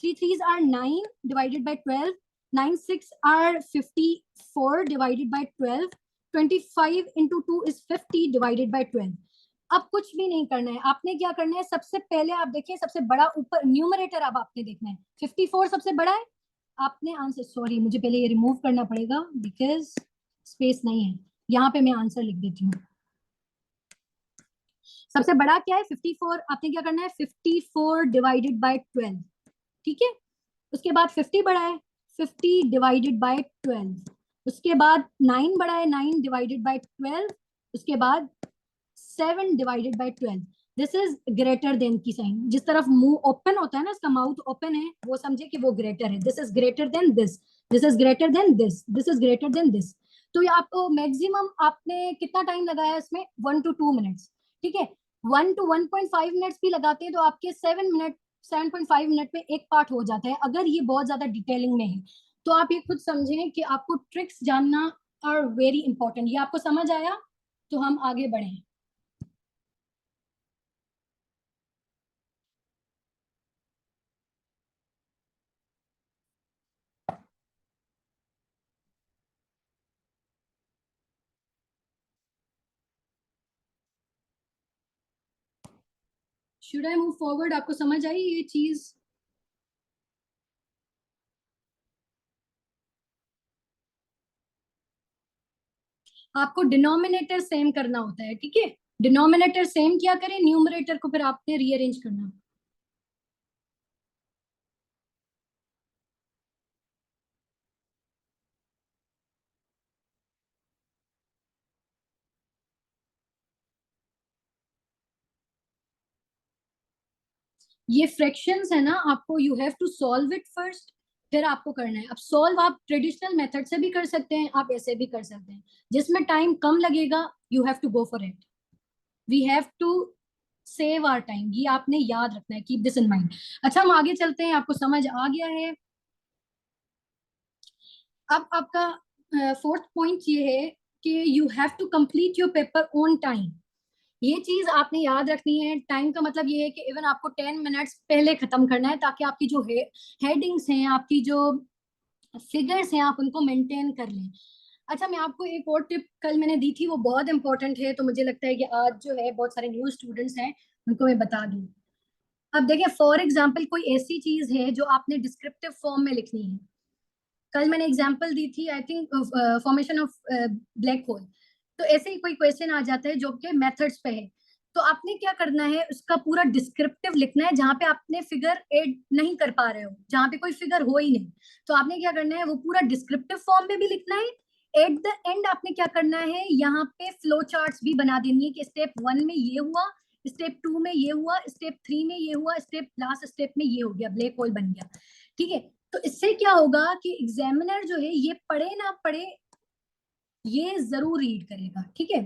3 3s are 9 divided by 12, 9 6 are 54 divided by 12, 25 into 2 is 50 divided by 12। अब कुछ भी नहीं करना है, आपने क्या करना है, सबसे पहले आप देखिए, सबसे बड़ा ऊपर न्यूमरेटर अब आपने देखना है, 54 सबसे बड़ा है। आपने आंसर, सॉरी मुझे पहले ये रिमूव करना पड़ेगा बिकॉज स्पेस नहीं है, यहाँ पे मैं आंसर लिख देती हूँ। सबसे बड़ा क्या है, 54। आपने क्या करना है, 54 डिवाइडेड बाय 12, ठीक है? उसके बाद 50 बड़ा है, 50 डिवाइडेड बाय 12। उसके बाद 9 बड़ा है, 9 डिवाइडेड बाय 12। उसके बाद 7 divided by 12। This is greater than की साइन, जिस तरफ मुंह ओपन होता है ना, इसका माउथ ओपन है, वो समझे कि वो ग्रेटर है। This is greater than this, this is greater than this, this is greater than this. तो ये आपको मैक्सिमम आपने कितना टाइम लगाया इसमें, 1 to 2 मिनट्स, ठीक है? 1 to 1.5 मिनट्स भी लगाते हैं तो आपके 7 मिनट, 7.5 मिनट में एक पार्ट हो जाता है, अगर ये बहुत ज्यादा डिटेलिंग में है। तो आप ये खुद समझें कि आपको ट्रिक्स जानना आर वेरी इंपॉर्टेंट। ये आपको समझ आया? तो हम आगे बढ़े। Should I move forward? आपको समझ आई ये चीज? आपको डिनोमिनेटर सेम करना होता है, ठीक है? डिनोमिनेटर सेम किया करें, न्यूमरेटर को फिर आपने रीअरेंज करना। ये फ्रैक्शंस है ना, आपको you have to solve it first, फिर आपको करना है। अब सॉल्व आप ट्रेडिशनल मेथड से भी कर सकते हैं, आप ऐसे भी कर सकते हैं, जिसमें टाइम कम लगेगा you have to go for it. We have to save our time, ये आपने याद रखना है, कीप दिस इन माइंड। अच्छा, हम आगे चलते हैं, आपको समझ आ गया है? अब आपका फोर्थ पॉइंट ये है कि you have to complete your paper on time. ये चीज आपने याद रखनी है। टाइम का मतलब ये है कि इवन आपको 10 मिनट्स पहले खत्म करना है, ताकि आपकी जो हेडिंग्स हैं, आपकी जो फिगर्स हैं, आप उनको मेंटेन कर लें। अच्छा, मैं आपको एक और टिप कल मैंने दी थी, वो बहुत इंपॉर्टेंट है, तो मुझे लगता है कि आज जो है बहुत सारे न्यू स्टूडेंट्स हैं, उनको मैं बता दूं। अब देखिए, फॉर एग्जाम्पल कोई ऐसी चीज है जो आपने डिस्क्रिप्टिव फॉर्म में लिखनी है। कल मैंने एग्जांपल दी थी, I think formation of black hole. तो ऐसे ही कोई क्वेश्चन आ जाता है जो कि मेथड्स पे है, तो आपने क्या करना है, उसका पूरा डिस्क्रिप्टिव लिखना है। जहां पे आपने फिगर ऐड नहीं कर पा रहे हो, जहां पे कोई फिगर हो ही नहीं, तो आपने क्या करना है, वो पूरा डिस्क्रिप्टिव फॉर्म में भी लिखना है। एट द एंड आपने क्या करना है, यहाँ पे फ्लो चार्ट्स भी बना देनी है कि स्टेप 1 में ये हुआ, स्टेप 2 में ये हुआ, स्टेप 3 में ये हुआ, स्टेप लास्ट स्टेप में ये हो गया, ब्लैक होल बन गया। ठीक है? तो इससे क्या होगा कि एग्जामिनर जो है, ये पढ़े ना पढ़े, ये जरूर रीड करेगा, ठीक है?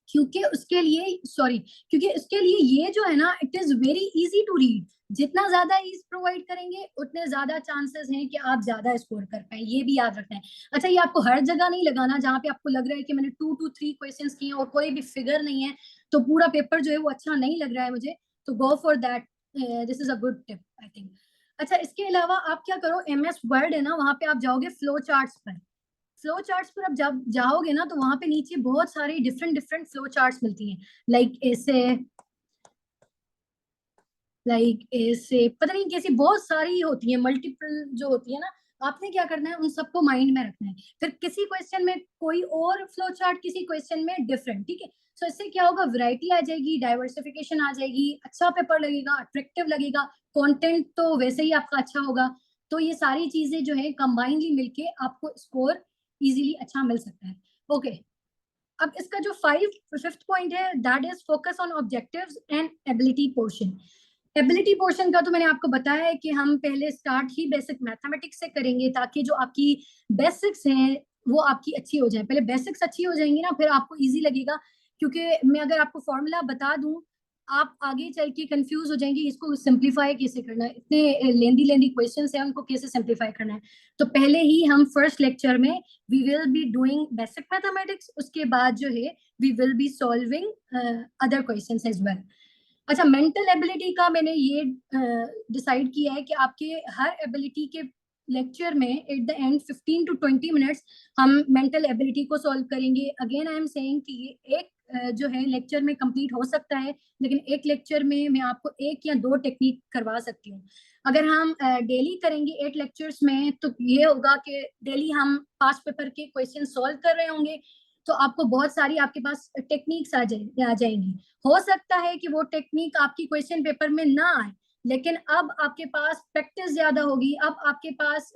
क्योंकि उसके लिए, सॉरी, क्योंकि उसके लिए ये जो है ना, it is very easy to read. जितना ज्यादा ईज प्रोवाइड करेंगे, उतने ज्यादा चांसेस हैं कि आप ज्यादा स्कोर कर पाए, ये भी याद रखना है। अच्छा, ये आपको हर जगह नहीं लगाना, जहां पे आपको लग रहा है कि मैंने 2 to 3 क्वेश्चंस किए और कोई भी फिगर नहीं है, तो पूरा पेपर जो है वो अच्छा नहीं लग रहा है मुझे, तो go for that. This is a good tip, I think. अच्छा, इसके अलावा आप क्या करो, MS वर्ड है ना, वहां पे आप जाओगे फ्लो चार्ट्स पर। फ्लो चार्ट्स पर आप जब जाओगे ना, तो वहां पे नीचे बहुत सारी डिफरेंट डिफरेंट फ्लो चार्ट्स मिलती हैं। लाइक ऐसे, पता नहीं कैसी बहुत सारी होती है, मल्टीपल जो होती है ना। आपने क्या करना है, उन सबको माइंड में रखना है। फिर किसी क्वेश्चन में कोई और फ्लो चार्ट, किसी क्वेश्चन में डिफरेंट, ठीक है? सो इससे क्या होगा, वैरायटी आ जाएगी, डाइवर्सिफिकेशन आ जाएगी, अच्छा पेपर लगेगा, अट्रैक्टिव लगेगा, कंटेंट तो वैसे ही आपका अच्छा होगा। तो ये सारी चीजें जो है कंबाइनली मिलके आपको स्कोर इजीली अच्छा मिल सकता है। ओके, अब इसका जो फिफ्थ पॉइंट है, that is focus on objectives and ability portion. Ability portion का तो मैंने आपको बताया है कि हम पहले स्टार्ट ही बेसिक मैथमेटिक्स से करेंगे, ताकि जो आपकी बेसिक्स हैं वो आपकी अच्छी हो जाए। पहले बेसिक्स अच्छी हो जाएंगी ना, फिर आपको इजी लगेगा। क्योंकि मैं अगर आपको फॉर्मूला बता दूं, आप आगे चल के कंफ्यूज हो जाएंगे, इसको सिंप्लीफाई कैसे करना है, इतने लेंदी लेंदी क्वेश्चंस हैं, उनको कैसे सिंप्लीफाई करना है। तो पहले ही हम फर्स्ट लेक्चर में we will be doing basic mathematics, उसके बाद जो है we will be solving other questions as well. अच्छा, मेंटल एबिलिटी का मैंने ये डिसाइड किया है कि आपके हर एबिलिटी के लेक्चर में at the end 15 to 20 minutes हम मेंटल एबिलिटी को सॉल्व करेंगे। अगेन आई एम सेइंग कि ये एक जो है लेक्चर में कंप्लीट हो सकता है, लेकिन एक लेक्चर में मैं आपको 1 या 2 टेक्निक करवा सकती हूँ। अगर हम डेली करेंगे 8 लेक्चर्स में, तो ये होगा कि डेली हम पास पेपर के क्वेश्चन सॉल्व कर रहे होंगे, तो आपको बहुत सारी आपके पास टेक्निक्स आ जाएंगी। हो सकता है कि वो टेक्निक आपकी क्वेश्चन पेपर में ना आए, लेकिन अब आपके पास प्रैक्टिस ज्यादा होगी, अब आपके पास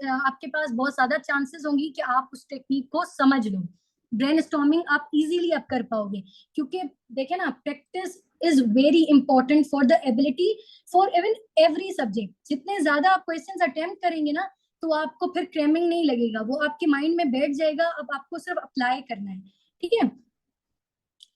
बहुत ज्यादा चांसेस होंगी कि आप उस टेक्निक को समझ लो। ब्रेनस्टॉर्मिंग आप इजीली अब कर पाओगे, क्योंकि देखे ना, practice is very important for the ability, for even every subject. जितने ज्यादा आप क्वेश्चंस अटेम्प्ट करेंगे ना, तो आपको फिर क्रैमिंग नहीं लगेगा, वो आपके माइंड में बैठ जाएगा। अब आपको सिर्फ अप्लाई करना है, ठीक है?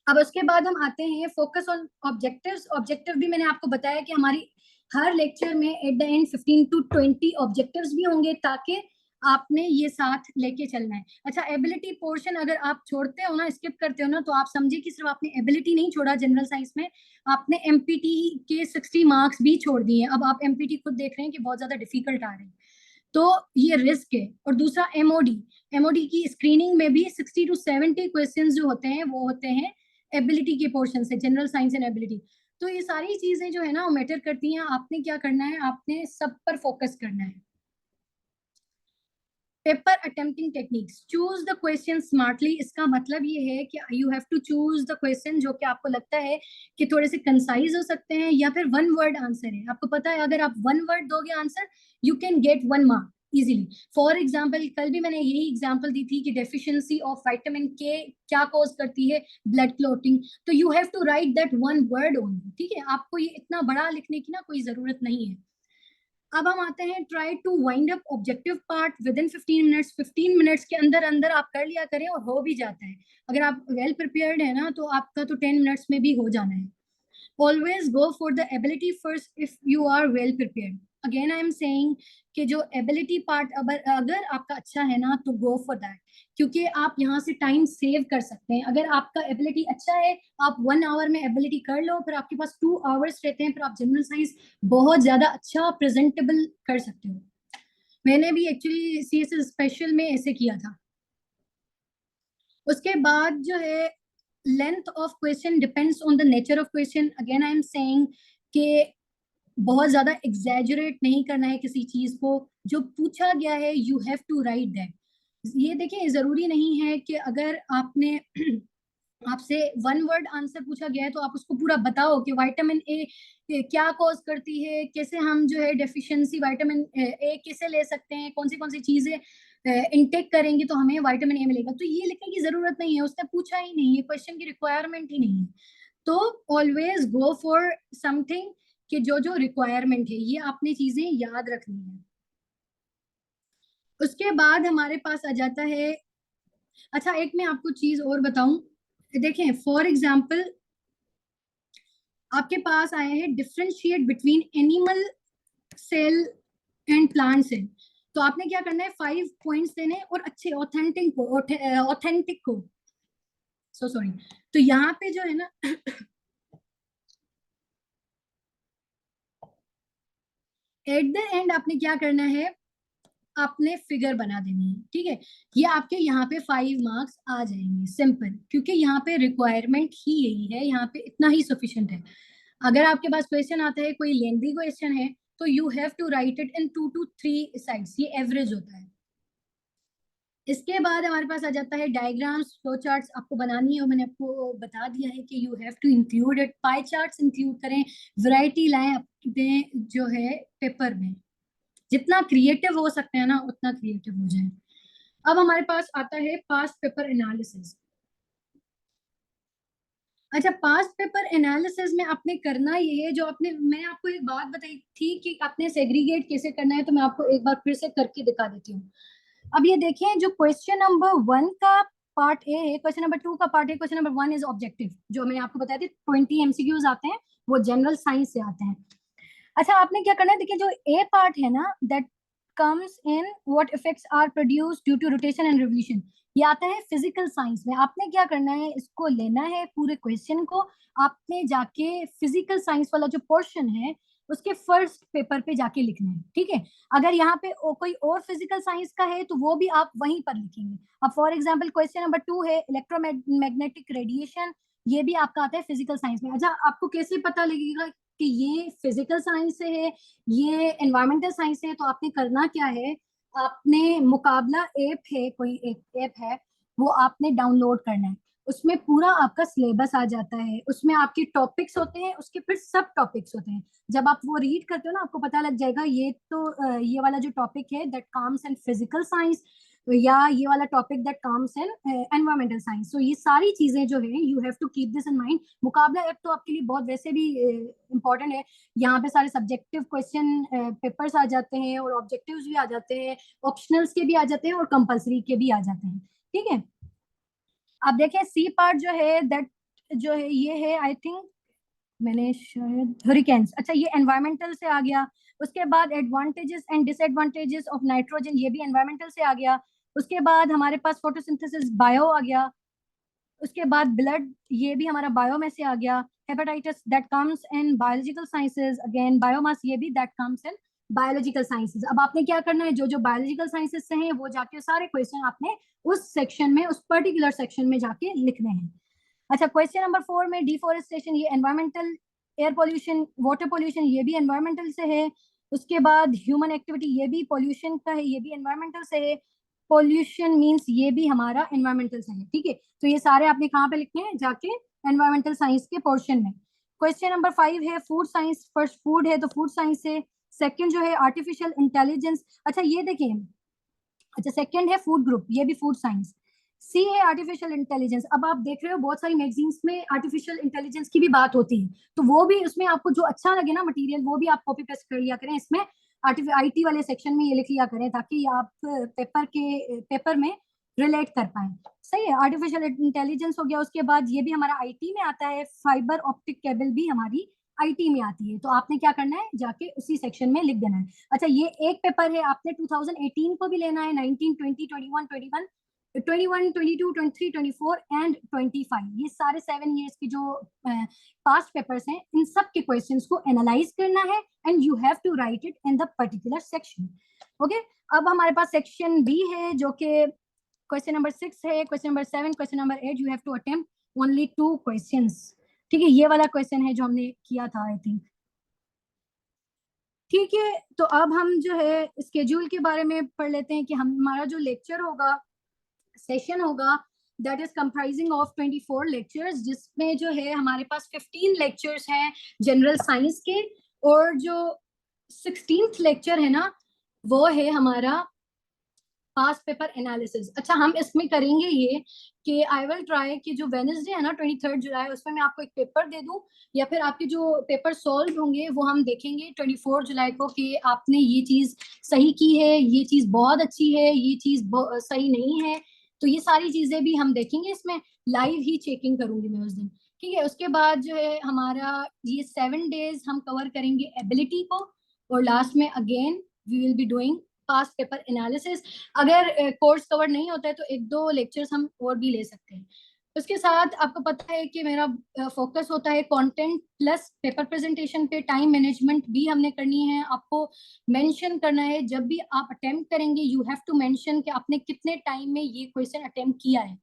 अब उसके बाद हम आते हैं फोकस ऑन ऑब्जेक्टिव्स। ऑब्जेक्टिव भी मैंने आपको बताया कि हमारी हर लेक्चर में at the end 15 to 20 objectives भी होंगे, ताकि आपने ये साथ लेके चलना है। अच्छा, एबिलिटी पोर्शन अगर आप छोड़ते हो ना, स्किप करते हो ना, तो आप समझिए कि सिर्फ आपने एबिलिटी नहीं छोड़ा जनरल साइंस में, आपने एमपीटी के 60 मार्क्स भी छोड़ दिए। अब आप एमपीटी खुद देख रहे हैं कि बहुत ज्यादा डिफिकल्ट आ रहे हैं, तो ये रिस्क है। और दूसरा एमओडी, एमओडी की स्क्रीनिंग में भी 60 to 70 क्वेश्चंस जो होते हैं, वो होते हैं एबिलिटी के पोर्शन से, जनरल साइंस एंड एबिलिटी। तो ये सारी चीजें जो है ना वो मैटर करती हैं। आपने क्या करना है, आपने सब पर फोकस करना है। Paper attempting techniques, choose the question smartly. इसका मतलब ये है कि you have to choose the question जो कि आपको लगता है कि थोड़े से कंसाइज हो सकते हैं, या फिर वन वर्ड आंसर है। आपको पता है अगर आप वन वर्ड दोगे answer, you can get 1 mark easily. For example, कल भी मैंने यही एग्जाम्पल दी थी कि डेफिशिएंसी ऑफ विटामिन के क्या कॉज करती है, ब्लड क्लॉटिंग। तो you have to write that one word only, ठीक है। आपको ये इतना बड़ा लिखने की ना कोई जरूरत नहीं है। अब हम आते हैं, try to wind up objective part within 15 minutes. 15 minutes के अंदर अंदर आप कर लिया करें, और हो भी जाता है। अगर आप वेल प्रिपेयर्ड है ना, तो आपका तो 10 मिनट्स में भी हो जाना है। always go for the ability first if you are well prepared. Again I am saying कि जो ability part अगर आपका अच्छा है ना, तो go for that, क्योंकि आप यहाँ से टाइम सेव कर सकते हैं। अगर आपका ability अच्छा है, आप 1 आवर में ability कर लो, फिर आपके पास 2 आवर्स रहते हैं, फिर आप जनरल साइंस बहुत ज्यादा अच्छा प्रेजेंटेबल कर सकते हो। मैंने भी एक्चुअली CSS स्पेशल में ऐसे किया था। उसके बाद जो है, length of question depends on the nature of question. Again I am saying कि बहुत ज्यादा एग्जैजरेट नहीं करना है किसी चीज को। जो पूछा गया है you have to write that. ये देखिए, जरूरी नहीं है कि अगर आपने आपसे वन वर्ड आंसर पूछा गया है तो आप उसको पूरा बताओ कि विटामिन ए क्या कॉज करती है, कैसे हम जो है डेफिशिएंसी विटामिन ए कैसे ले सकते हैं, कौन सी चीजें इनटेक करेंगे तो हमें विटामिन ए मिलेगा। तो ये लिखने की जरूरत नहीं है, उसने पूछा ही नहीं है, क्वेश्चन की रिक्वायरमेंट ही नहीं है। तो ऑलवेज गो फॉर समथिंग कि जो जो रिक्वायरमेंट है, ये आपने चीजें याद रखनी है। उसके बाद हमारे पास आ जाता है, अच्छा एक मैं आपको चीज और बताऊं। देखें, फॉर एग्जाम्पल आपके पास आया है differentiate between animal cell and plant cell. तो आपने क्या करना है, 5 पॉइंट्स देने और अच्छे ऑथेंटिक को सो सॉरी। तो यहाँ पे जो है ना एट द एंड आपने क्या करना है, आपने फिगर बना देनी है, ठीक है। ये आपके यहाँ पे 5 मार्क्स आ जाएंगे, सिंपल, क्योंकि यहाँ पे रिक्वायरमेंट ही यही है, यहाँ पे इतना ही सफिशिएंट है। अगर आपके पास क्वेश्चन आता है, कोई लेंथी क्वेश्चन है, तो you have to write it in 2 to 3 sides, ये एवरेज होता है। इसके बाद हमारे पास आ जाता है डायग्राम्स, फ्लो चार्ट्स आपको बनानी है, और मैंने आपको बता दिया है कि you have to include it. Pie charts include करें, वैरायटी लाएं अपने जो है पेपर में। जितना क्रिएटिव हो सकते हैं ना, उतना क्रिएटिव हो जाए। अब हमारे पास आता है पास्ट पेपर एनालिसिस। अच्छा, पास्ट पेपर एनालिसिस में आपने करना ये है, जो आपने, मैंने आपको एक बात बताई थी कि आपने सेग्रीगेट कैसे करना है, तो मैं आपको एक बार फिर से करके दिखा देती हूँ। अब ये देखिए, जो क्वेश्चन नंबर 1 का पार्ट ए है, क्वेश्चन नंबर 2 का part A, question number 1 is objective, जो मैंने आपको बताया थी 20 MCQs आते हैं, वो जनरल साइंस से आते हैं। अच्छा, आपने क्या करना है, देखिए जो ए पार्ट है ना, that comes in what effects are produced due to rotation and revolution, ये आता है फिजिकल साइंस में। आपने क्या करना है, इसको लेना है पूरे क्वेश्चन को, आपने जाके फिजिकल साइंस वाला जो पोर्शन है उसके फर्स्ट पेपर पे जाके लिखना है, ठीक है। अगर यहाँ पे कोई और फिजिकल साइंस का है तो वो भी आप वहीं पर लिखेंगे। अब फॉर एग्जांपल क्वेश्चन नंबर 2 है इलेक्ट्रोमैग्नेटिक रेडिएशन, ये भी आपका आता है फिजिकल साइंस में। अच्छा, आपको कैसे पता लगेगा कि ये फिजिकल साइंस से है, ये एनवायरमेंटल साइंस से है? तो आपने करना क्या है, आपने मुकाबला ऐप है, कोई एक ऐप है, वो आपने डाउनलोड करना है। उसमें पूरा आपका सिलेबस आ जाता है, उसमें आपके टॉपिक्स होते हैं, उसके फिर सब टॉपिक्स होते हैं। जब आप वो रीड करते हो ना, आपको पता लग जाएगा ये तो ये वाला जो टॉपिक है that comes in physical science, या ये वाला topic that comes in environmental science. So ये सारी चीजें जो है, you have to keep this in mind. Muqabla app तो आपके लिए बहुत वैसे भी इंपॉर्टेंट है। यहाँ पे सारे सब्जेक्टिव क्वेश्चन पेपर्स आ जाते हैं, और ऑब्जेक्टिव्स भी आ जाते हैं, ऑप्शनल्स के भी आ जाते हैं, और कंपलसरी के भी आ जाते हैं, ठीक है। अब देखिए सी पार्ट जो है, दैट जो है ये है, आई थिंक मैंने शायद हरिकेन्स, अच्छा ये एनवायरमेंटल से आ गया। उसके बाद advantages and disadvantages of nitrogen, ये भी एनवायरमेंटल से आ गया। उसके बाद हमारे पास फोटोसिंथेसिस बायो आ गया। उसके बाद ब्लड, ये भी हमारा बायो में से आ गया। Hepatitis that comes in biological sciences, again biomass, ये भी that comes in biological sciences. अब आपने क्या करना है, जो जो बायोलॉजिकल साइंसेज से हैं वो जाके सारे क्वेश्चन आपने उस सेक्शन में, उस पर्टिकुलर सेक्शन में जाके लिखने हैं। अच्छा, क्वेश्चन नंबर 4 में डिफोरेस्टेशन, ये environmental air pollution, water pollution ये भी एनवायरमेंटल से है। उसके बाद ह्यूमन एक्टिविटी ये भी पॉल्यूशन का है, ये भी एनवायरमेंटल से है। पॉल्यूशन मींस ये भी हमारा एनवायरमेंटल से है, ठीक है। तो ये सारे आपने कहाँ पे लिखने हैं, जाके एनवायरमेंटल साइंस के पोर्शन में। क्वेश्चन नंबर 5 है फूड साइंस, फर्स्ट फूड है तो फूड साइंस है। सेकंड जो है आर्टिफिशियल इंटेलिजेंस, अच्छा ये देखिए, अच्छा सेकंड है फूड ग्रुप, ये भी फूड साइंस। सी है आर्टिफिशियल इंटेलिजेंस। अब आप देख रहे हो बहुत सारी मैगजीन्स में आर्टिफिशियल इंटेलिजेंस की भी बात होती है, तो वो भी उसमें आपको जो अच्छा लगे ना मटेरियल, वो भी आप कॉपी पेस्ट कर लिया करें इसमें, आईटी वाले सेक्शन में ये लिख लिया करें, ताकि आप पेपर में रिलेट कर पाए। सही है, आर्टिफिशियल इंटेलिजेंस हो गया। उसके बाद ये भी हमारा आईटी में आता है, फाइबर ऑप्टिक केबल भी हमारी आईटी में आती है। तो आपने क्या करना है, जाके उसी सेक्शन में लिख देना है। अच्छा ये एक पेपर है, आपने 2018 को भी लेना है, 19, 20, 21, 21, 21, 22, 23, 24 एंड 25, ये सारे 7 years के जो पास्ट पेपर्स हैं, इन सब के क्वेश्चंस को एनालाइज करना है and you have to write it in the particular section. Okay, अब हमारे पास सेक्शन बी है, जो कि क्वेश्चन नंबर 6 है, question number 7, question number 8, you have to attempt only 2 questions. ठीक है, ये वाला क्वेश्चन है जो हमने किया था आई थिंक। ठीक है, तो अब हम जो है स्केड्यूल के बारे में पढ़ लेते हैं कि हमारा जो लेक्चर होगा, सेशन होगा, that is comprising of 24 lectures, जिसमें जो है हमारे पास 15 लेक्चर्स हैं जनरल साइंस के, और जो 16th लेक्चर है ना, वो है हमारा पास्ट पेपर एनालिसिस। अच्छा हम इसमें करेंगे ये कि आई विल ट्राई कि जो वेडनेसडे है ना 23 जुलाई, उसमें मैं आपको एक पेपर दे दूं, या फिर आपके जो पेपर सॉल्व होंगे वो हम देखेंगे 24 जुलाई को, कि आपने ये चीज सही की है, ये चीज बहुत अच्छी है, ये चीज सही नहीं है। तो ये सारी चीजें भी हम देखेंगे इसमें, लाइव ही चेकिंग करूंगी मैं उस दिन। ठीक है, उसके बाद जो है हमारा ये 7 days हम कवर करेंगे एबिलिटी को, और लास्ट में again we will be doing past paper analysis. अगर कोर्स कवर नहीं होता है तो 1-2 लेक्चर्स हम और भी ले सकते हैं। उसके साथ आपको पता है कि मेरा फोकस होता है कंटेंट प्लस पेपर प्रेजेंटेशन पे। टाइम मैनेजमेंट भी हमने करनी है, आपको मेंशन करना है जब भी आप अटेम्प्ट करेंगे, यू हैव टू मेंशन कि आपने कितने टाइम में ये क्वेश्चन अटेम्प्ट किया है।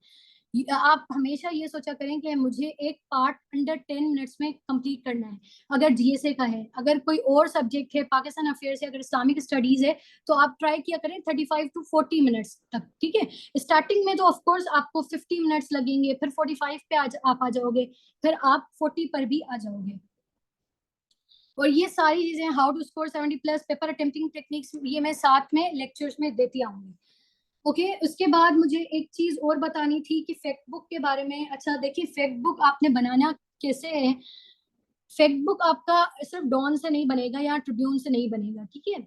आप हमेशा ये सोचा करें कि मुझे एक पार्ट अंडर 10 मिनट्स में कंप्लीट करना है। अगर जीएसए का है, अगर कोई और सब्जेक्ट है, पाकिस्तान अफेयर्स है, अगर इस्लामिक स्टडीज है, तो आप ट्राई किया करें 35 to 40 मिनट्स तक। ठीक है, स्टार्टिंग में तो ऑफकोर्स आपको 50 मिनट्स लगेंगे, फिर 45 पे आप आ जाओगे, फिर आप 40 पर भी आ जाओगे। और ये सारी चीजें, how to score 70+ paper attempting techniques, ये मैं साथ में लेक्चर्स में देती आऊंगी। ओके, उसके बाद मुझे एक चीज और बतानी थी कि फैक्ट बुक के बारे में। अच्छा देखिए, फैक्ट बुक आपने बनाना कैसे है, फैक्ट बुक आपका सिर्फ डॉन से नहीं बनेगा या ट्रिब्यून से नहीं बनेगा, ठीक है।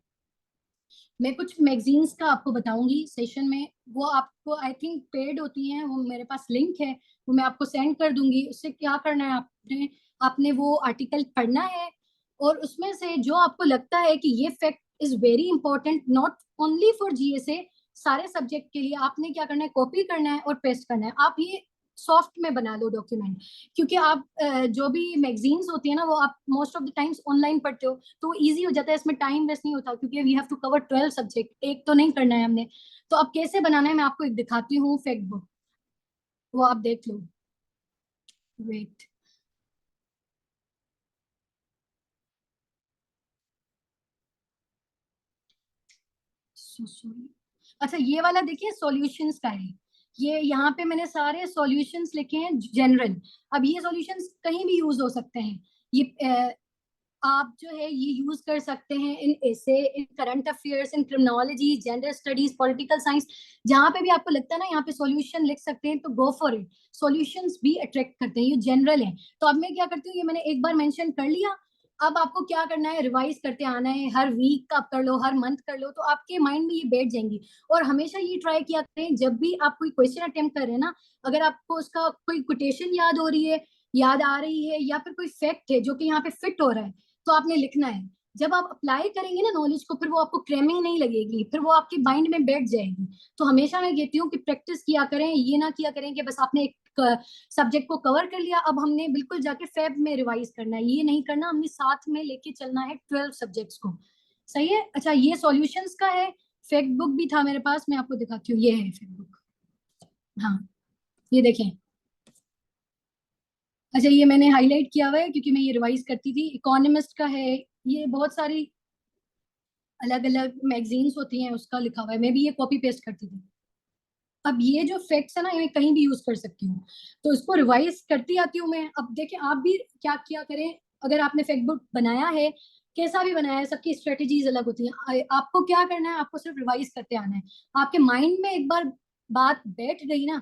मैं कुछ मैगजीन्स का आपको बताऊंगी सेशन में, वो आपको आई थिंक पेड होती हैं, वो मेरे पास लिंक है, वो मैं आपको सेंड कर दूंगी। उससे क्या करना है, आपने आपने वो आर्टिकल पढ़ना है, और उसमें से जो आपको लगता है कि ये fact is very important not only for GSA, सारे सब्जेक्ट के लिए, आपने क्या करना है, कॉपी करना है और पेस्ट करना है। आप ये सॉफ्ट में बना लो डॉक्यूमेंट, क्योंकि आप जो भी मैगजीन्स होती है ना, वो आप most of the times online पढ़ते हो, तो इजी हो जाता है, इसमें टाइम वेस्ट नहीं होता, क्योंकि we have to cover 12 subject, एक तो नहीं करना है हमने। तो अब कैसे बनाना है मैं आपको एक दिखाती हूँ फैक्ट बुक, वो आप देख लो। Wait, sorry. अच्छा ये वाला देखिए सॉल्यूशंस का है, ये यहाँ पे मैंने सारे सॉल्यूशंस लिखे हैं जनरल। अब ये सॉल्यूशंस कहीं भी यूज हो सकते हैं, ये आप जो है ये यूज कर सकते हैं in essay, in current affairs, in criminology, gender studies, political science, जहां पे भी आपको लगता है ना यहाँ पे सॉल्यूशन लिख सकते हैं, तो गो फॉर इट। सॉल्यूशंस भी अट्रैक्ट करते हैं, ये जनरल है। तो अब मैं क्या करती हूँ, ये मैंने एक बार मेंशन कर लिया, अब आपको क्या करना है, रिवाइज करते आना है, हर वीक आप कर लो, हर मंथ कर लो, तो आपके माइंड में ये बैठ जाएंगी। और हमेशा ये ट्राई किया करें, जब भी आप कोई क्वेश्चन अटेम्प्ट कर रहे हैं ना, अगर आपको उसका कोई कोटेशन याद हो रही है, याद आ रही है, या फिर कोई फैक्ट है जो कि यहाँ पे फिट हो रहा है, तो आपने लिखना है। जब आप अप्लाई करेंगे ना नॉलेज को, फिर वो आपको क्रेमिंग नहीं लगेगी, फिर वो आपके माइंड में बैठ जाएगी। तो हमेशा मैं कहती हूँ कि प्रैक्टिस किया करें, ये ना किया करें कि बस आपने एक सब्जेक्ट को कवर कर लिया, अब हमने बिल्कुल जाके फैब में रिवाइज करना है, ये नहीं करना, हमने साथ में लेके चलना है 12 सब्जेक्ट्स को। सही है। अच्छा ये सॉल्यूशंस का है, फैक्ट बुक भी था मेरे पास, मैं आपको दिखाती हूँ, ये है फैक्ट बुक। हाँ, ये देखें, अच्छा, ये मैंने हाईलाइट किया हुआ है क्योंकि मैं ये रिवाइज करती थी। इकोनॉमिस्ट का है, ये बहुत सारी अलग अलग मैगजीन्स होती हैं, उसका लिखा हुआ है। मैं भी ये कॉपी पेस्ट करती थी। अब ये जो फैक्ट्स है ना, ये मैं कहीं भी यूज कर सकती हूँ, तो इसको रिवाइज करती आती हूँ मैं। अब देखिए आप भी क्या किया करें, अगर आपने फैक्ट बुक बनाया है, कैसा भी बनाया है, सबकी स्ट्रेटेजीज अलग होती हैं। आपको क्या करना है, आपको सिर्फ रिवाइज करते आना है। आपके माइंड में एक बार बात बैठ गई ना,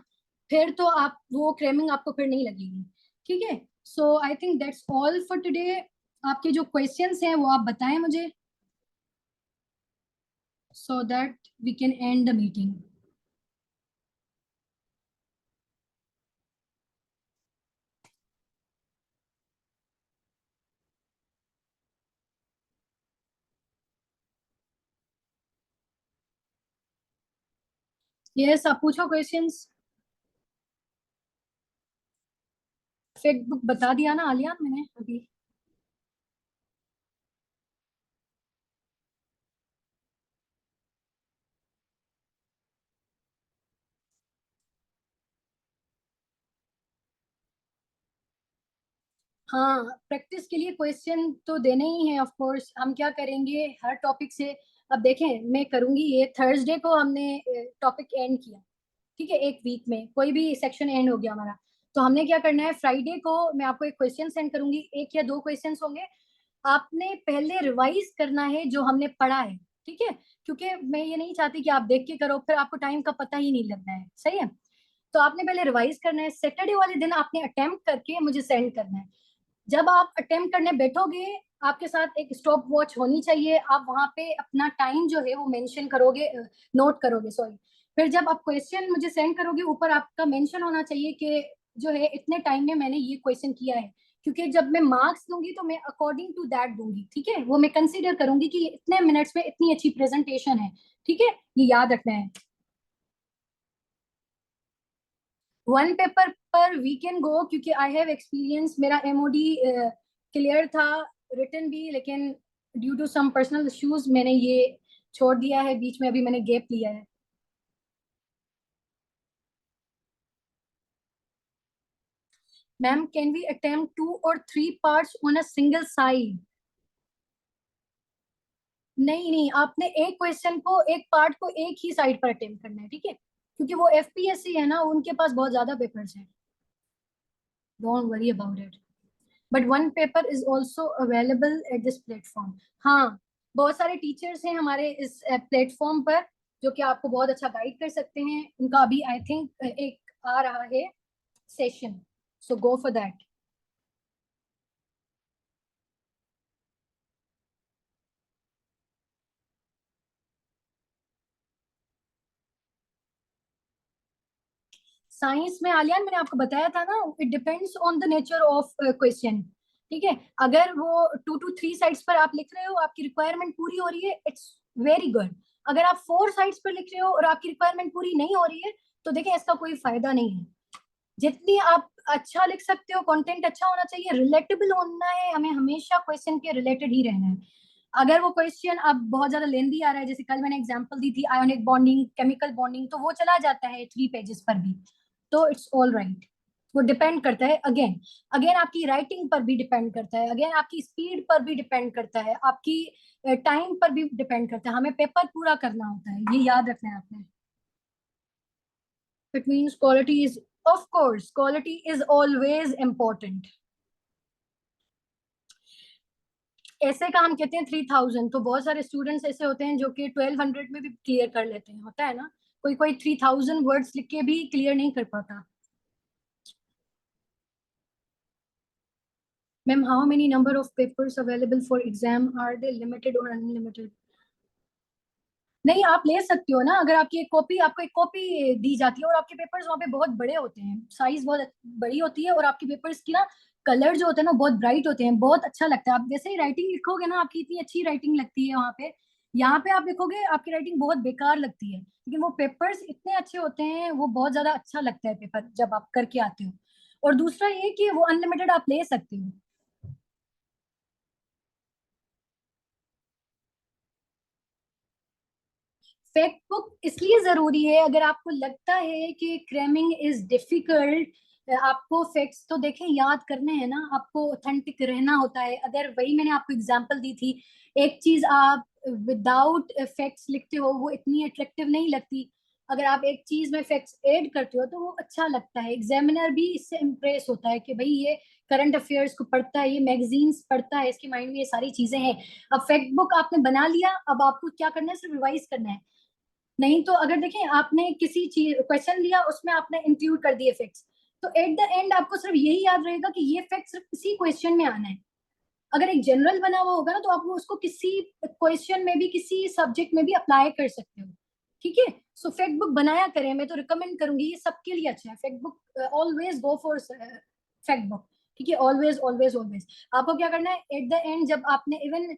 फिर तो आप वो क्रेमिंग आपको फिर नहीं लगेगी। ठीक है, so I think that's all for today. आपके जो क्वेश्चंस हैं वो आप बताएं मुझे, so that we can end the meeting. Yes, आप पूछो क्वेश्चंस। फैक्ट बुक बता दिया ना आलियान मैंने अभी। हाँ, प्रैक्टिस के लिए क्वेश्चन तो देने ही है ऑफ कोर्स। हम क्या करेंगे हर टॉपिक से, अब देखें मैं करूंगी ये थर्सडे को हमने टॉपिक एंड किया, ठीक है, एक वीक में कोई भी सेक्शन एंड हो गया हमारा, तो हमने क्या करना है, फ्राइडे को मैं आपको एक क्वेश्चन सेंड करूंगी, एक या दो क्वेश्चन होंगे। आपने पहले रिवाइज करना है जो हमने पढ़ा है, ठीक है, क्योंकि मैं ये नहीं चाहती कि आप देख के करो फिर आपको टाइम का पता ही नहीं लगना है, सही है। तो आपने पहले रिवाइज करना है, सैटरडे वाले दिन आपने अटेम्प्ट करके मुझे सेंड करना है। जब आप अटेम्प्ट करने बैठोगे, आपके साथ एक स्टॉप वॉच होनी चाहिए, आप वहां पे अपना टाइम जो है वो मेंशन करोगे, नोट करोगे, सॉरी। फिर जब आप क्वेश्चन मुझे सेंड करोगे, ऊपर आपका मेंशन होना चाहिए कि जो है इतने टाइम में मैंने ये क्वेश्चन किया है, क्योंकि जब मैं मार्क्स दूंगी तो मैं अकॉर्डिंग टू दैट दूंगी, ठीक है, वो मैं कंसीडर करूंगी कि इतने मिनट्स में इतनी अच्छी प्रेजेंटेशन है, ठीक है, ये याद रखना है। वन पेपर पर वी कैन गो, क्योंकि आई हैव एक्सपीरियंस, मेरा एमओडी क्लियर था, रिटन भी, लेकिन due to some personal issues मैंने ये छोड़ दिया है बीच में, अभी मैंने गैप लिया है। मैम, कैन वी अटेम्प्ट 2 और 3 parts on a single side? नहीं नहीं, आपने एक क्वेश्चन को, एक पार्ट को एक ही साइड पर अटेम्प्ट करना है, ठीक है, क्योंकि वो एफपीएससी है ना, उनके पास बहुत ज्यादा पेपर्स हैं। Don't worry about it, but one paper is also available at this platform. हाँ, बहुत सारे टीचर्स हैं हमारे इस प्लेटफॉर्म पर जो कि आपको बहुत अच्छा गाइड कर सकते हैं। उनका अभी आई थिंक एक आ रहा है session, so go for that. Science में आलियान मैंने आपको बताया था ना, it depends on the nature of question, ठीक है। अगर वो 2 to 3 साइड्स पर आप लिख रहे हो, आपकी रिक्वायरमेंट पूरी हो रही है, इट्स वेरी गुड। अगर आप 4 साइड्स पर लिख रहे हो और आपकी रिक्वायरमेंट पूरी नहीं हो रही है, तो देखिए इसका कोई फायदा नहीं है। जितनी आप अच्छा लिख सकते हो, कंटेंट अच्छा होना चाहिए, रिलेटेबल होना है, हमें हमेशा क्वेश्चन के रिलेटेड ही रहना है। अगर वो क्वेश्चन अब बहुत ज्यादा लेंदी आ रहा है, जैसे कल मैंने एग्जांपल दी थी आयोनिक बॉन्डिंग, केमिकल बॉन्डिंग, तो वो चला जाता है 3 पेजेस पर भी, तो इट्स ऑल राइट। वो डिपेंड करता है, अगेन अगेन आपकी राइटिंग पर भी डिपेंड करता है, अगेन आपकी स्पीड पर भी डिपेंड करता है, आपकी टाइम पर भी डिपेंड करता है। हमें पेपर पूरा करना होता है, ये याद रखना है आपने। It means quality is, of course quality is always important. ऐसे का हम कहते हैं 3000, तो बहुत सारे स्टूडेंट्स ऐसे होते हैं जो कि 1200 में भी क्लियर कर लेते हैं, होता है ना, कोई कोई 3000 वर्ड्स लिख के भी क्लियर नहीं कर पाता। Ma'am, how many number of papers available for exam, are they limited और अनलिमिटेड? नहीं, आप ले सकते हो ना, अगर आपकी एक कॉपी, आपको एक कॉपी दी जाती है और आपके पेपर्स वहाँ पे बहुत बड़े होते हैं, साइज बहुत बड़ी होती है, और आपके पेपर्स की ना कलर जो होते हैं ना बहुत ब्राइट होते हैं, बहुत अच्छा लगता है। आप जैसे ही राइटिंग लिखोगे ना, आपकी इतनी अच्छी राइटिंग लगती है वहाँ पे, यहाँ पे आप लिखोगे आपकी राइटिंग बहुत बेकार लगती है, लेकिन वो पेपर्स इतने अच्छे होते हैं, वो बहुत ज्यादा अच्छा लगता है पेपर जब आप करके आते हो। और दूसरा ये कि वो अनलिमिटेड आप ले सकते हो। फैक्ट बुक इसलिए जरूरी है, अगर आपको लगता है कि क्रैमिंग इज डिफिकल्ट, आपको फैक्ट्स तो देखें याद करने हैं ना, आपको ऑथेंटिक रहना होता है। अगर वही मैंने आपको एग्जांपल दी थी, एक चीज आप विदाउट फैक्ट्स लिखते हो वो इतनी अट्रैक्टिव नहीं लगती, अगर आप एक चीज में फैक्ट्स ऐड करते हो तो वो अच्छा लगता है। एग्जामिनर भी इससे इम्प्रेस होता है कि भाई ये करंट अफेयर्स को पढ़ता है, ये मैगजीन्स पढ़ता है, इसके माइंड में ये सारी चीजें हैं। अब फैक्ट बुक आपने बना लिया, अब आपको क्या करना है, सिर्फ रिवाइज करना है। नहीं तो अगर देखें आपने किसी चीज क्वेश्चन लिया, उसमें आपने इंक्लूड कर दिए फैक्ट्स, तो एट द एंड आपको सिर्फ यही याद रहेगा कि ये फैक्ट सिर्फ इसी क्वेश्चन में आना है। अगर एक जनरल बना हुआ होगा ना, तो आप वो उसको किसी क्वेश्चन में भी, किसी सब्जेक्ट में भी अप्लाई कर सकते हो। ठीक है, सो फैक्ट बुक बनाया करें, मैं तो रिकमेंड करूंगी, ये सबके लिए अच्छा है fact book. Always go for fact book. ठीक है, ऑलवेज ऑलवेज ऑलवेज। आपको क्या करना है, एट द एंड जब आपने इवन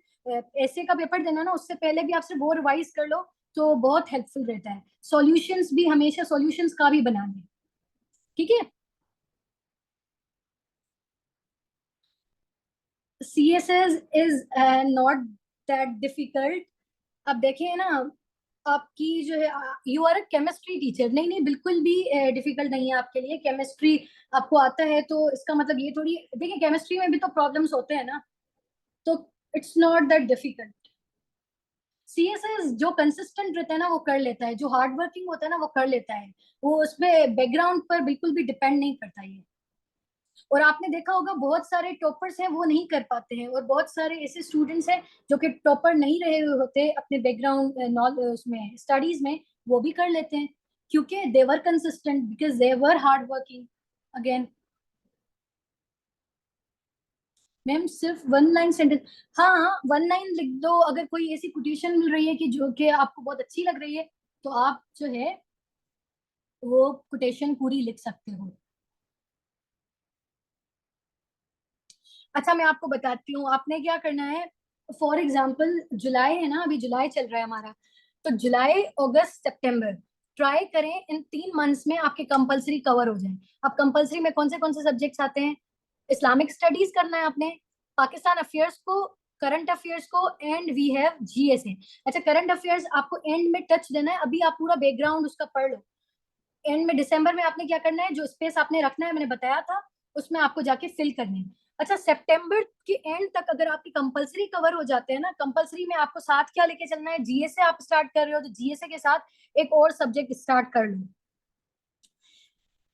ऐसे का पेपर देना ना, उससे पहले भी आप सिर्फ वो रिवाइज कर लो, तो बहुत हेल्पफुल रहता है। सॉल्यूशंस भी हमेशा सॉल्यूशंस का भी बना लें। ठीक है। CSS is not that difficult. अब देखिए ना, आपकी जो है, you are a chemistry teacher, नहीं नहीं बिल्कुल भी डिफिकल्ट नहीं है आपके लिए। केमिस्ट्री आपको आता है तो इसका मतलब ये थोड़ी, देखिए केमिस्ट्री में भी तो प्रॉब्लम्स होते हैं ना, तो it's not that difficult. CSS जो कंसिस्टेंट रहता है ना वो कर लेता है, जो हार्ड वर्किंग होता है ना वो कर लेता है। वो उसमें बैकग्राउंड पर बिल्कुल भी डिपेंड नहीं करता ये। और आपने देखा होगा बहुत सारे टॉपर्स हैं वो नहीं कर पाते हैं, और बहुत सारे ऐसे स्टूडेंट्स हैं जो कि टॉपर नहीं रहे हुए होते अपने बैकग्राउंड नॉलेज उसमें स्टडीज में, वो भी कर लेते हैं, क्योंकि they were consistent because they were hard working. Again ma'am सिर्फ वन लाइन सेंटेंस, हाँ हाँ वन लाइन लिख दो। अगर कोई ऐसी कोटेशन मिल रही है कि जो कि आपको बहुत अच्छी लग रही है, तो आप जो है वो कोटेशन पूरी लिख सकते हो। अच्छा मैं आपको बताती हूँ आपने क्या करना है। फॉर एग्जाम्पल जुलाई है ना, अभी जुलाई चल रहा है हमारा, तो जुलाई अगस्त सितंबर, ट्राई करें इन 3 मंथ्स में आपके कंपलसरी कवर हो जाए। अब कंपलसरी में कौन से सब्जेक्ट्स आते हैं, इस्लामिक स्टडीज करना है आपने, पाकिस्तान अफेयर्स को, करंट अफेयर्स को, एंड वी हैव GSA। अच्छा करंट अफेयर्स आपको एंड में टच देना है, अभी आप पूरा बैकग्राउंड उसका पढ़ लो। एंड में दिसंबर में आपने क्या करना है, जो स्पेस आपने रखना है मैंने बताया था, उसमें आपको जाके फिल करनी है। अच्छा सितंबर के एंड तक अगर आपकी कंपलसरी कवर हो जाते हैं ना, कंपलसरी में आपको साथ क्या लेके चलना है, GSA आप स्टार्ट कर रहे हो तो GSA के साथ एक और सब्जेक्ट स्टार्ट कर लो।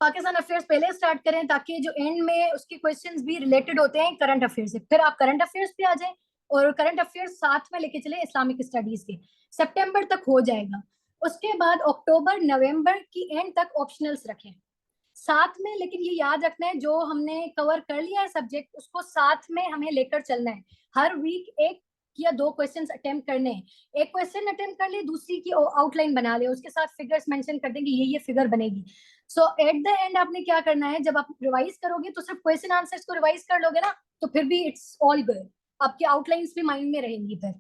पाकिस्तान अफेयर्स पहले स्टार्ट करें ताकि जो एंड में उसके क्वेश्चंस भी रिलेटेड होते हैं करंट अफेयर्स से, फिर आप करंट अफेयर्स पे आ जाएं, और करंट अफेयर्स साथ में लेके चले इस्लामिक स्टडीज के। सितंबर तक हो जाएगा। उसके बाद अक्टूबर नवंबर की एंड तक ऑप्शनल्स रखें साथ में, लेकिन ये याद रखना है जो हमने कवर कर लिया है सब्जेक्ट उसको साथ में हमें लेकर चलना है। हर वीक एक या दो क्वेश्चंस अटेम्प्ट करने हैं, एक क्वेश्चन अटेम्प्ट कर ले, दूसरी की आउटलाइन बना ले, उसके साथ फिगर्स मेंशन कर देंगे ये फिगर बनेगी। सो एट द एंड आपने क्या करना है, जब आप रिवाइज करोगे तो सिर्फ क्वेश्चन आंसर्स को रिवाइज कर लोगे ना, तो फिर भी इट्स ऑल गुड, आपकी आउटलाइंस भी माइंड में रहेंगी फिर।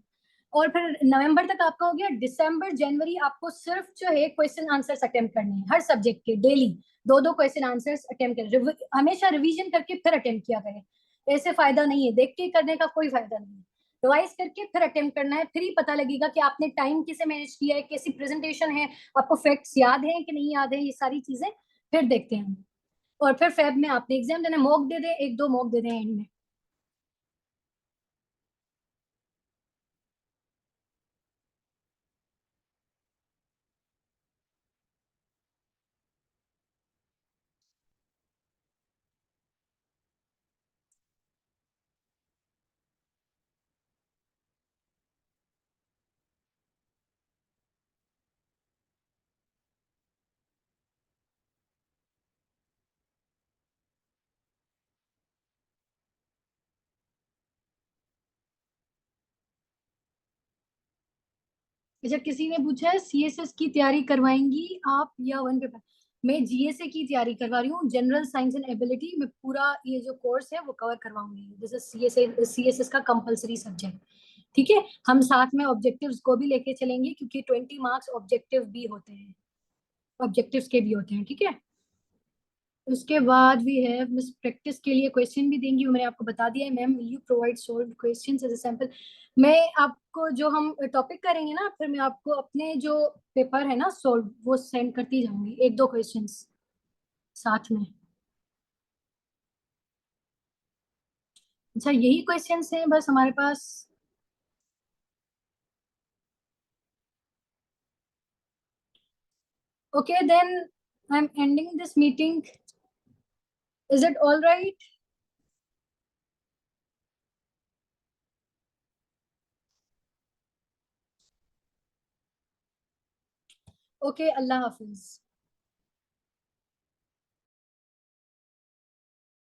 और फिर नवंबर तक आपका हो गया, दिसंबर जनवरी आपको सिर्फ जो है क्वेश्चन आंसर्स अटेम्प्ट करने हैं हर सब्जेक्ट के डेली, दो दो क्वेश्चन आंसर्स अटेम्प्ट करें, हमेशा रिवीजन करके फिर अटेम्प्ट किया करें। ऐसे फायदा नहीं है, देख के करने का कोई फायदा नहीं है, रिवाइज करके फिर अटेम्प्ट करना है, फिर ही पता लगेगा कि आपने टाइम कैसे मैनेज किया है, कैसी प्रेजेंटेशन है, आपको फैक्ट्स याद है कि नहीं याद है, ये सारी चीजें फिर देखते हैं। और फिर फेब में आपने एग्जाम देना, मॉक दे दे, एक दो मॉक दे दे एंड में। जब किसी ने पूछा है CSS की तैयारी करवाएंगी आप या वन पेपर, मैं GSA की तैयारी करवा रही हूँ, जनरल साइंस एंड एबिलिटी में पूरा ये जो कोर्स है वो कवर करवाऊंगी, जैसे CSS का कंपलसरी सब्जेक्ट। ठीक है, हम साथ में ऑब्जेक्टिव्स को भी लेके चलेंगे क्योंकि 20 मार्क्स ऑब्जेक्टिव भी होते हैं, ऑब्जेक्टिव्स के भी होते हैं। ठीक है, उसके बाद भी है मिस प्रैक्टिस के लिए क्वेश्चन भी देंगी, वो मैंने आपको बता दिया है। Ma'am will you provide solve questions as a sample. मैं आपको जो हम टॉपिक करेंगे ना, फिर मैं आपको अपने जो पेपर है ना सॉल्व वो सेंड करती जाऊंगी, एक दो क्वेश्चंस साथ में। अच्छा, यही क्वेश्चंस हैं बस हमारे पास? Okay, then I'm ending this meeting. Is it all right? Okay, Allah Hafiz.